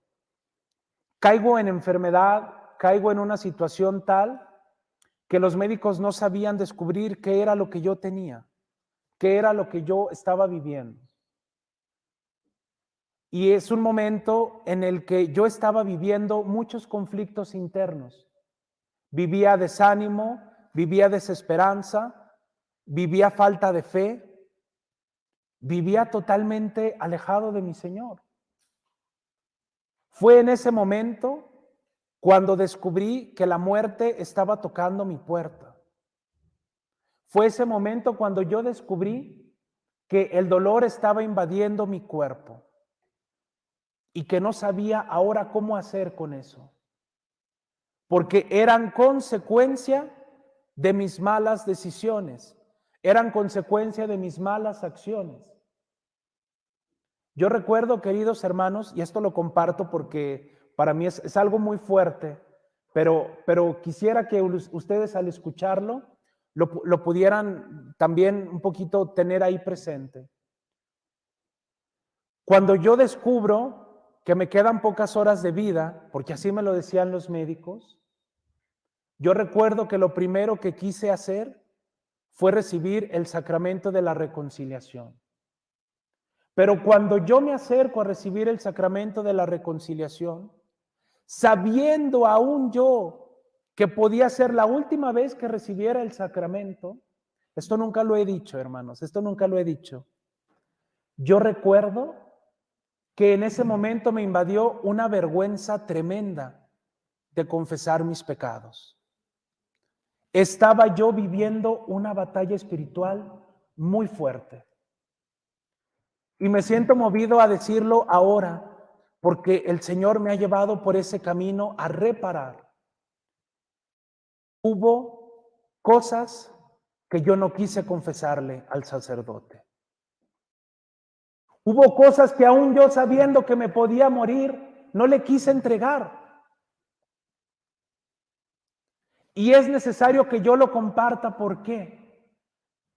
Caigo en enfermedad, caigo en una situación tal que los médicos no sabían descubrir qué era lo que yo tenía, qué era lo que yo estaba viviendo. Y es un momento en el que yo estaba viviendo muchos conflictos internos. Vivía desánimo, vivía desesperanza, vivía falta de fe, vivía totalmente alejado de mi Señor. Fue en ese momento cuando descubrí que la muerte estaba tocando mi puerta. Fue ese momento cuando yo descubrí que el dolor estaba invadiendo mi cuerpo y que no sabía ahora cómo hacer con eso, porque eran consecuencia de mis malas decisiones, eran consecuencia de mis malas acciones. Yo recuerdo, queridos hermanos, y esto lo comparto porque para mí es algo muy fuerte, pero quisiera que ustedes al escucharlo lo pudieran también un poquito tener ahí presente. Cuando yo descubro que me quedan pocas horas de vida, porque así me lo decían los médicos, yo recuerdo que lo primero que quise hacer fue recibir el sacramento de la reconciliación. Pero cuando yo me acerco a recibir el sacramento de la reconciliación, sabiendo aún yo que podía ser la última vez que recibiera el sacramento, esto nunca lo he dicho, hermanos, esto nunca lo he dicho. Yo recuerdo que en ese momento me invadió una vergüenza tremenda de confesar mis pecados. Estaba yo viviendo una batalla espiritual muy fuerte. Y me siento movido a decirlo ahora, porque el Señor me ha llevado por ese camino a reparar. Hubo cosas que yo no quise confesarle al sacerdote. Hubo cosas que aún yo sabiendo que me podía morir, no le quise entregar. Y es necesario que yo lo comparta. ¿Por qué?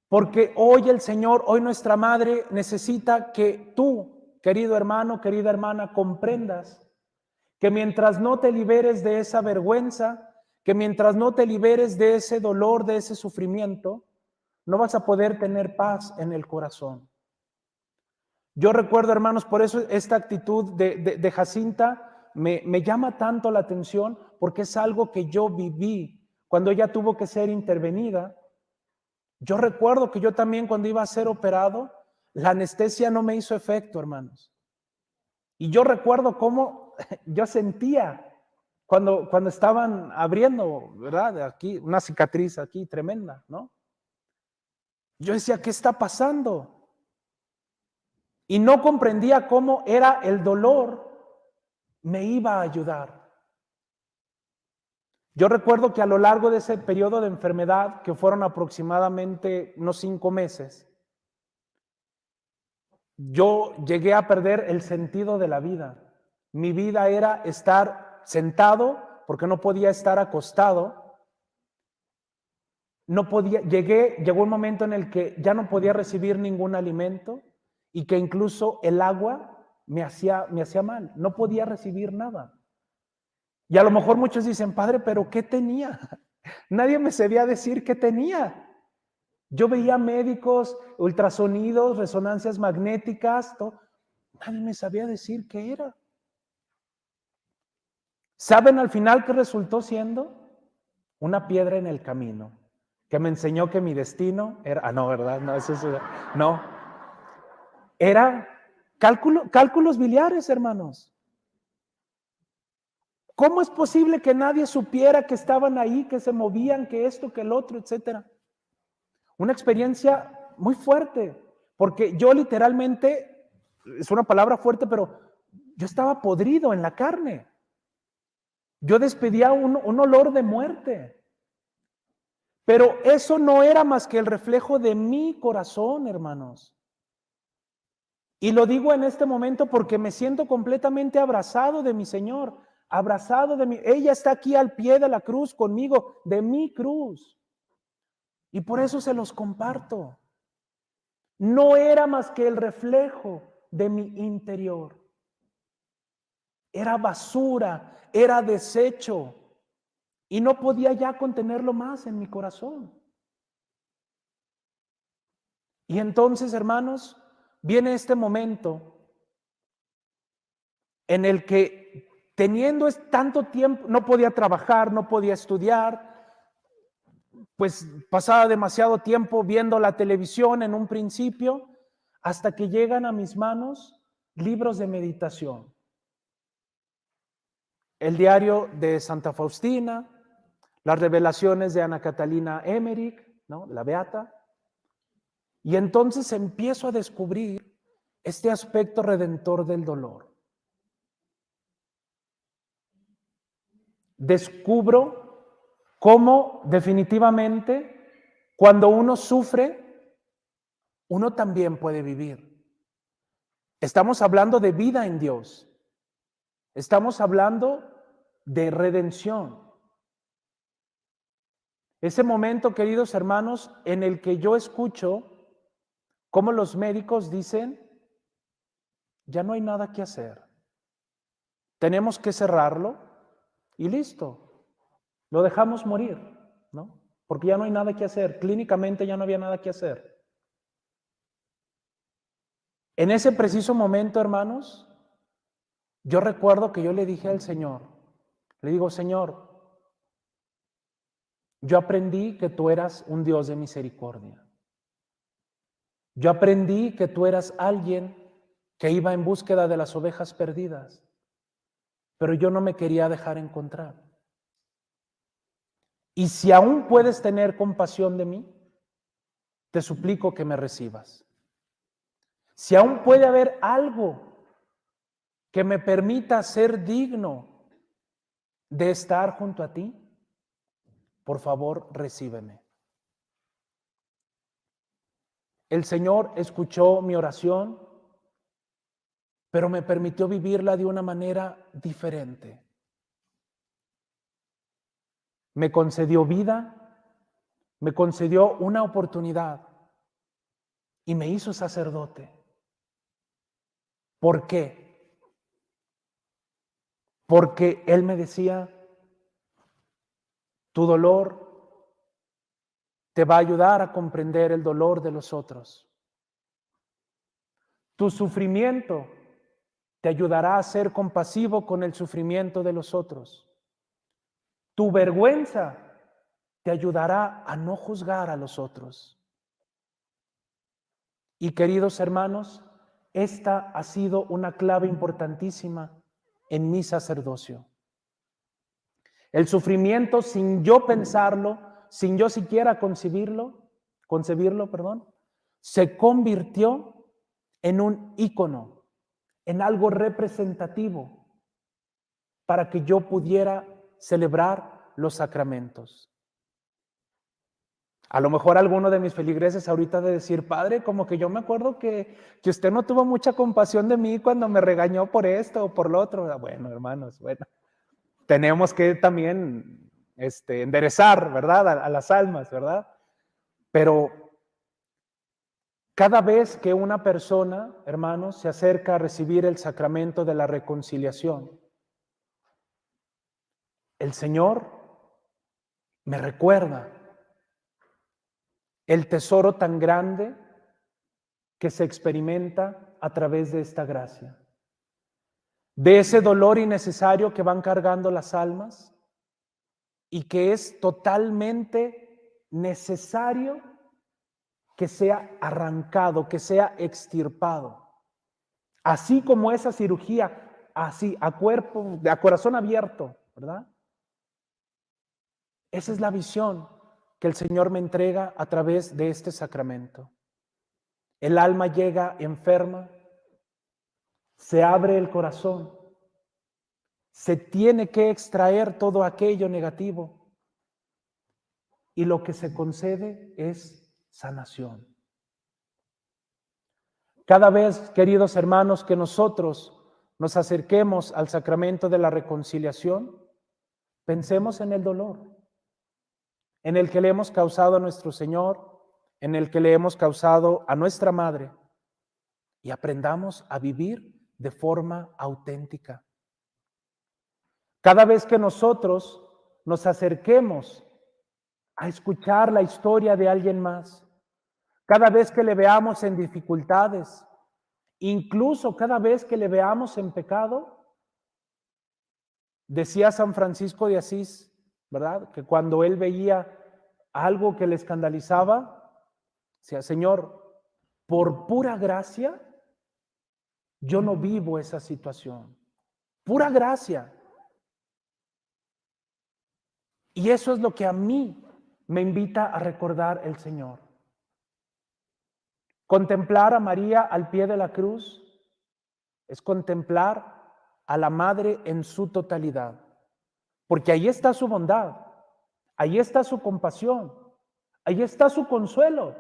Porque hoy el Señor, hoy nuestra Madre necesita que tú, querido hermano, querida hermana, comprendas que mientras no te liberes de esa vergüenza, que mientras no te liberes de ese dolor, de ese sufrimiento, no vas a poder tener paz en el corazón. Yo recuerdo, hermanos, por eso esta actitud de Jacinta me llama tanto la atención, porque es algo que yo viví cuando ella tuvo que ser intervenida. Yo recuerdo que yo también cuando iba a ser operado, la anestesia no me hizo efecto, hermanos. Y yo recuerdo cómo yo sentía cuando estaban abriendo, ¿verdad? Aquí, una cicatriz aquí tremenda, ¿no? Yo decía, ¿qué está pasando? Y no comprendía cómo era el dolor me iba a ayudar. Yo recuerdo que a lo largo de ese periodo de enfermedad, que fueron aproximadamente unos 5 meses, yo llegué a perder el sentido de la vida. Mi vida era estar sentado porque no podía estar acostado. No podía, llegó un momento en el que ya no podía recibir ningún alimento y que incluso el agua me hacía mal. No podía recibir nada. Y a lo mejor muchos dicen, padre, ¿pero qué tenía? Nadie me sabía decir qué tenía. Yo veía médicos, ultrasonidos, resonancias magnéticas, todo. Nadie me sabía decir qué era. ¿Saben al final qué resultó siendo? Una piedra en el camino, que me enseñó que mi destino era, no, ¿verdad? No, eso es, no. Era cálculos biliares, hermanos. ¿Cómo es posible que nadie supiera que estaban ahí, que se movían, que esto, que el otro, etcétera? Una experiencia muy fuerte, porque yo literalmente, es una palabra fuerte, pero yo estaba podrido en la carne. Yo despedía un olor de muerte. Pero eso no era más que el reflejo de mi corazón, hermanos. Y lo digo en este momento porque me siento completamente abrazado de mi Señor, abrazado de mi... Ella está aquí al pie de la cruz conmigo, de mi cruz. Y por eso se los comparto. No era más que el reflejo de mi interior. Era basura, era desecho. Y no podía ya contenerlo más en mi corazón. Y entonces, hermanos, viene este momento en el que teniendo tanto tiempo, no podía trabajar, no podía estudiar, pues pasaba demasiado tiempo viendo la televisión en un principio, hasta que llegan a mis manos libros de meditación. El diario de Santa Faustina, las revelaciones de Ana Catalina Emmerich, ¿no? La Beata. Y entonces empiezo a descubrir este aspecto redentor del dolor. Descubro cómo definitivamente cuando uno sufre, uno también puede vivir. Estamos hablando de vida en Dios. Estamos hablando de redención. Ese momento, queridos hermanos, en el que yo escucho cómo los médicos dicen, ya no hay nada que hacer. Tenemos que cerrarlo y listo. Lo dejamos morir, ¿no? Porque ya no hay nada que hacer. Clínicamente ya no había nada que hacer. En ese preciso momento, hermanos, yo recuerdo que yo le dije al Señor, le digo, Señor, yo aprendí que tú eras un Dios de misericordia. Yo aprendí que tú eras alguien que iba en búsqueda de las ovejas perdidas, pero yo no me quería dejar encontrar. Y si aún puedes tener compasión de mí, te suplico que me recibas. Si aún puede haber algo que me permita ser digno de estar junto a ti, por favor, recíbeme. El Señor escuchó mi oración, pero me permitió vivirla de una manera diferente. Me concedió vida, me concedió una oportunidad y me hizo sacerdote. ¿Por qué? Porque Él me decía, tu dolor te va a ayudar a comprender el dolor de los otros. Tu sufrimiento te ayudará a ser compasivo con el sufrimiento de los otros. Tu vergüenza te ayudará a no juzgar a los otros. Y queridos hermanos, esta ha sido una clave importantísima en mi sacerdocio. El sufrimiento, sin yo pensarlo, sin yo siquiera concebirlo, se convirtió en un ícono, en algo representativo para que yo pudiera celebrar los sacramentos. A lo mejor alguno de mis feligreses ahorita de decir, padre, como que yo me acuerdo que usted no tuvo mucha compasión de mí cuando me regañó por esto o por lo otro. Bueno, hermanos, bueno, tenemos que también enderezar, ¿verdad? A las almas, ¿verdad? Pero cada vez que una persona, hermanos, se acerca a recibir el sacramento de la reconciliación, el Señor me recuerda el tesoro tan grande que se experimenta a través de esta gracia. De ese dolor innecesario que van cargando las almas y que es totalmente necesario que sea arrancado, que sea extirpado. Así como esa cirugía, así, a corazón abierto, ¿verdad? Esa es la visión que el Señor me entrega a través de este sacramento. El alma llega enferma, se abre el corazón, se tiene que extraer todo aquello negativo y lo que se concede es sanación. Cada vez, queridos hermanos, que nosotros nos acerquemos al sacramento de la reconciliación, pensemos en el dolor, en el que le hemos causado a nuestro Señor, en el que le hemos causado a nuestra Madre, y aprendamos a vivir de forma auténtica. Cada vez que nosotros nos acerquemos a escuchar la historia de alguien más, cada vez que le veamos en dificultades, incluso cada vez que le veamos en pecado, decía San Francisco de Asís, ¿verdad? Que cuando él veía algo que le escandalizaba, decía, Señor, por pura gracia, yo no vivo esa situación. Pura gracia. Y eso es lo que a mí me invita a recordar el Señor. Contemplar a María al pie de la cruz es contemplar a la Madre en su totalidad, porque ahí está su bondad, ahí está su compasión, ahí está su consuelo,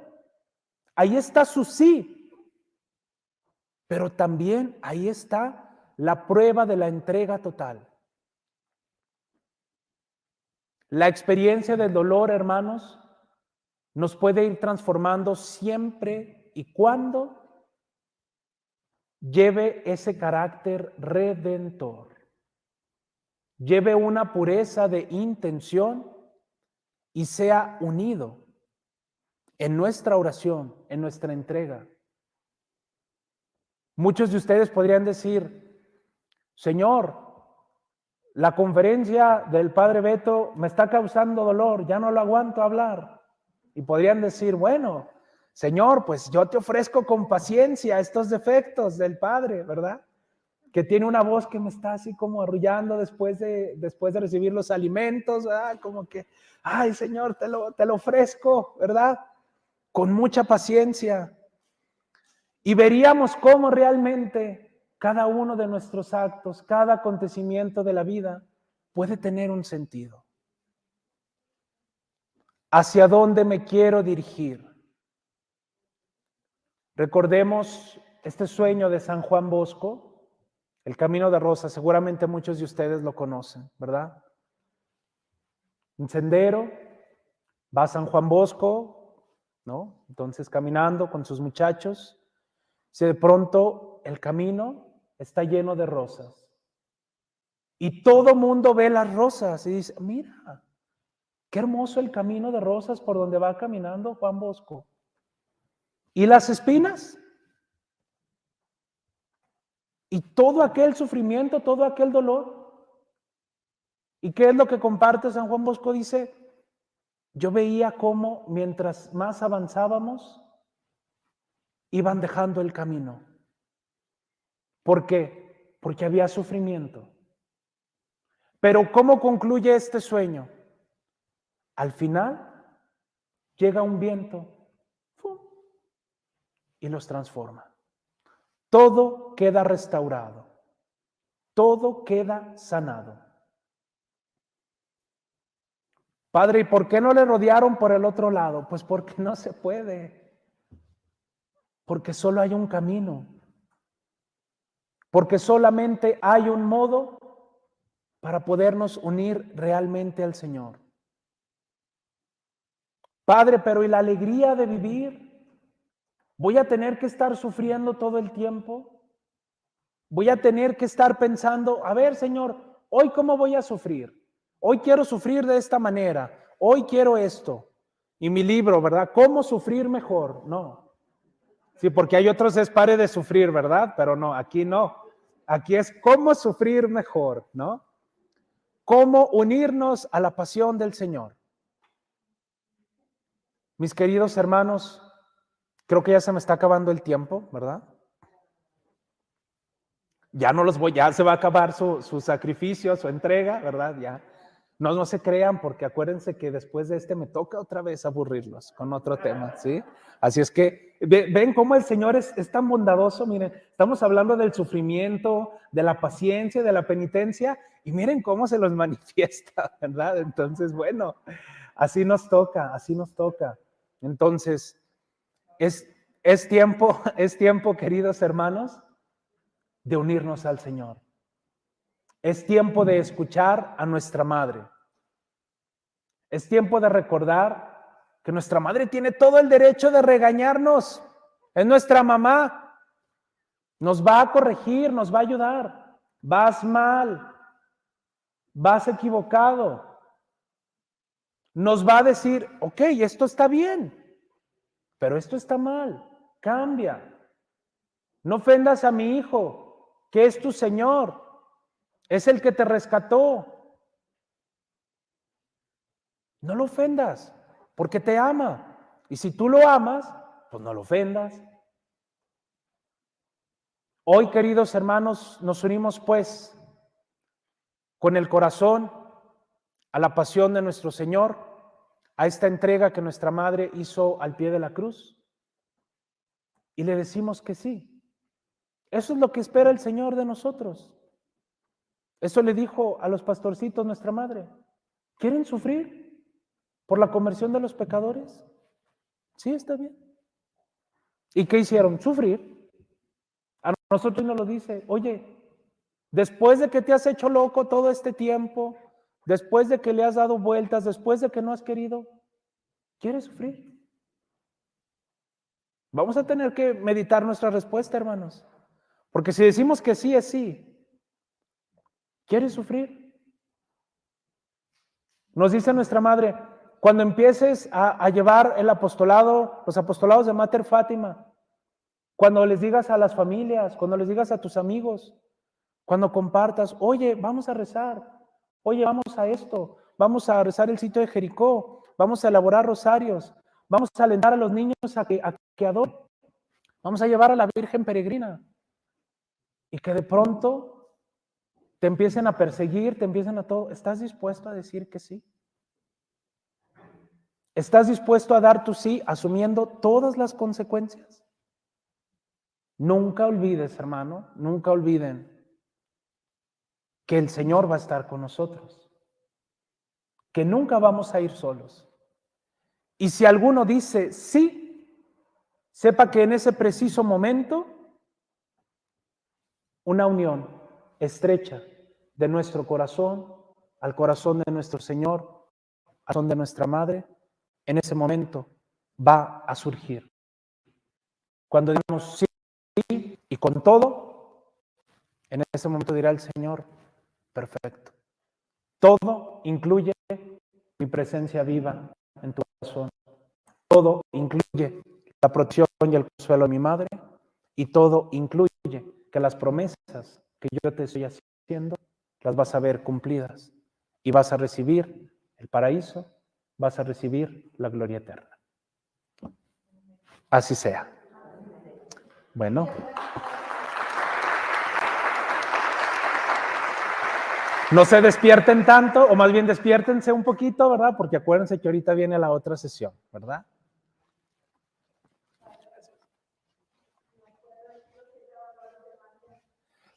ahí está su sí, pero también ahí está la prueba de la entrega total. La experiencia del dolor, hermanos, nos puede ir transformando siempre y cuando lleve ese carácter redentor, lleve una pureza de intención y sea unido en nuestra oración, en nuestra entrega. Muchos de ustedes podrían decir, Señor, la conferencia del Padre Beto me está causando dolor, ya no lo aguanto hablar. Y podrían decir, bueno, Señor, pues yo te ofrezco con paciencia estos defectos del Padre, ¿verdad? Que tiene una voz que me está así como arrullando después de recibir los alimentos, ¿verdad? Como que, ay Señor, te lo ofrezco, ¿verdad? Con mucha paciencia. Y veríamos cómo realmente cada uno de nuestros actos, cada acontecimiento de la vida puede tener un sentido. ¿Hacia dónde me quiero dirigir? Recordemos este sueño de San Juan Bosco, el Camino de Rosas. Seguramente muchos de ustedes lo conocen, ¿verdad? Un sendero, va San Juan Bosco, ¿no? Entonces caminando con sus muchachos, si de pronto el camino está lleno de rosas. Y todo mundo ve las rosas y dice, mira, qué hermoso el camino de rosas por donde va caminando Juan Bosco. ¿Y las espinas? ¿Y todo aquel sufrimiento, todo aquel dolor? ¿Y qué es lo que comparte San Juan Bosco? Dice, yo veía cómo mientras más avanzábamos, iban dejando el camino. ¿Por qué? Porque había sufrimiento. Pero ¿cómo concluye este sueño? Al final llega un viento y los transforma. Todo queda restaurado. Todo queda sanado. Padre, ¿y por qué no le rodearon por el otro lado? Pues porque no se puede. Porque solo hay un camino. Porque solamente hay un modo para podernos unir realmente al Señor. Padre, pero ¿y la alegría de vivir? ¿Voy a tener que estar sufriendo todo el tiempo? ¿Voy a tener que estar pensando, a ver, Señor, hoy cómo voy a sufrir? Hoy quiero sufrir de esta manera. Hoy quiero esto. Y mi libro, ¿verdad? ¿Cómo sufrir mejor? No. Sí, porque hay otros es pare de sufrir, ¿verdad? Pero no, aquí no. Aquí es cómo sufrir mejor, ¿no? Cómo unirnos a la pasión del Señor. Mis queridos hermanos, creo que ya se me está acabando el tiempo, ¿verdad? Ya no los voy, ya se va a acabar su sacrificio, su entrega, ¿verdad? Ya. No se crean, porque acuérdense que después de este me toca otra vez aburrirlos con otro tema, ¿sí? Así es que, ven cómo el Señor es tan bondadoso. Miren, estamos hablando del sufrimiento, de la paciencia, de la penitencia, y miren cómo se los manifiesta, ¿verdad? Entonces, bueno, Así nos toca, así nos toca. Entonces, es tiempo, queridos hermanos, de unirnos al Señor. Es tiempo de escuchar a nuestra madre. Es tiempo de recordar que nuestra madre tiene todo el derecho de regañarnos. Es nuestra mamá. Nos va a corregir, nos va a ayudar. Vas mal, vas equivocado. Nos va a decir, ok, esto está bien, pero esto está mal, cambia. No ofendas a mi hijo, que es tu Señor, es el que te rescató. No lo ofendas, porque te ama. Y si tú lo amas, pues no lo ofendas. Hoy, queridos hermanos, nos unimos pues con el corazón a la pasión de nuestro Señor, a esta entrega que nuestra madre hizo al pie de la cruz, y le decimos que sí. Eso es lo que espera el Señor de nosotros. Eso le dijo a los pastorcitos nuestra madre. ¿Quieren sufrir por la conversión de los pecadores? Sí, está bien. ¿Y qué hicieron? Sufrir. A nosotros nos lo dice, oye, después de que te has hecho loco todo este tiempo, después de que le has dado vueltas, después de que no has querido, ¿quieres sufrir? Vamos a tener que meditar nuestra respuesta, hermanos. Porque si decimos que sí, es sí. ¿Quieres sufrir? Nos dice nuestra madre, cuando empieces a llevar el apostolado, los apostolados de Mater Fátima, cuando les digas a las familias, cuando les digas a tus amigos, cuando compartas, oye, vamos a rezar, oye, vamos a esto, vamos a rezar el sitio de Jericó, vamos a elaborar rosarios, vamos a alentar a los niños a que adoren, vamos a llevar a la Virgen peregrina. Y que de pronto te empiecen a perseguir, te empiecen a todo. ¿Estás dispuesto a decir que sí? ¿Estás dispuesto a dar tu sí asumiendo todas las consecuencias? Nunca olvides, hermano, nunca olviden que el Señor va a estar con nosotros, que nunca vamos a ir solos. Y si alguno dice sí, sepa que en ese preciso momento una unión estrecha de nuestro corazón al corazón de nuestro Señor, al corazón de nuestra Madre, en ese momento va a surgir. Cuando digamos sí y con todo, en ese momento dirá el Señor, perfecto. Todo incluye mi presencia viva en tu corazón. Todo incluye la protección y el consuelo de mi madre, y todo incluye que las promesas que yo te estoy haciendo las vas a ver cumplidas y vas a recibir el paraíso, vas a recibir la gloria eterna. Así sea. Bueno. No se despierten tanto, o más bien despiértense un poquito, ¿verdad? Porque acuérdense que ahorita viene la otra sesión, ¿verdad?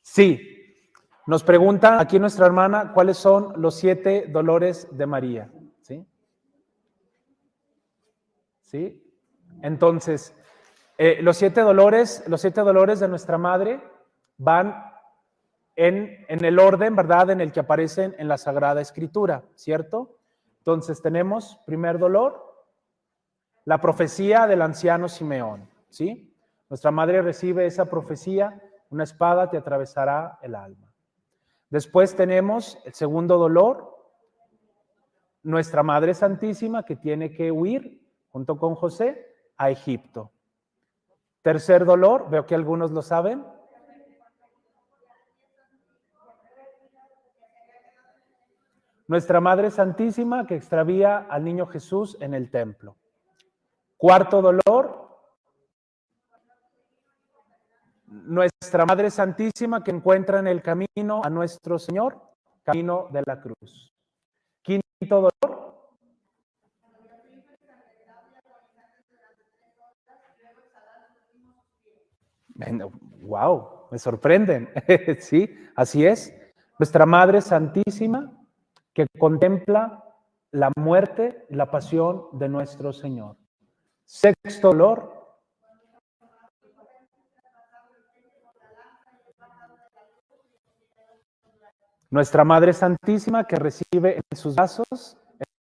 Sí. Nos pregunta aquí nuestra hermana cuáles son los 7 dolores de María. ¿Sí? ¿Sí? Entonces, los 7 dolores de nuestra madre van en el orden, ¿verdad?, en el que aparecen en la Sagrada Escritura, ¿cierto? Entonces tenemos, primer dolor, la profecía del anciano Simeón, ¿sí? Nuestra madre recibe esa profecía, una espada te atravesará el alma. Después tenemos el segundo dolor, nuestra Madre Santísima que tiene que huir junto con José a Egipto. Tercer dolor, veo que algunos lo saben. Nuestra Madre Santísima que extravía al niño Jesús en el templo. Cuarto dolor, nuestra Madre Santísima que encuentra en el camino a nuestro Señor, camino de la cruz. Quinto dolor, wow, me sorprenden. Sí, así es. Nuestra Madre Santísima que contempla la muerte y la pasión de nuestro Señor. Sexto dolor, nuestra Madre Santísima, que recibe en sus brazos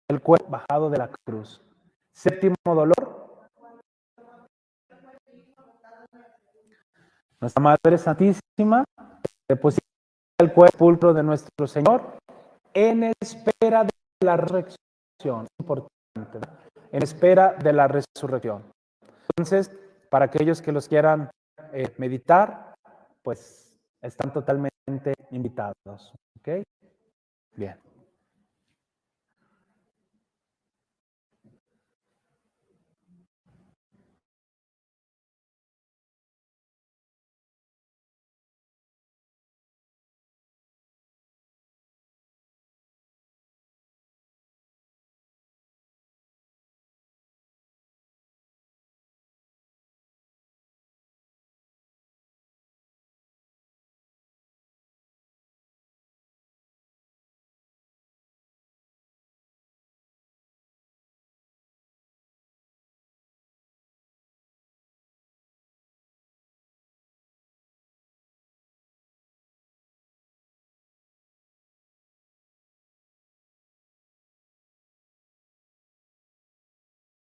el cuerpo bajado de la cruz. Séptimo dolor, nuestra Madre Santísima, deposita el cuerpo pulcro de nuestro Señor en espera de la resurrección. Importante, ¿verdad? En espera de la resurrección. Entonces, para aquellos que los quieran meditar, pues están totalmente invitados. ¿Ok? Bien.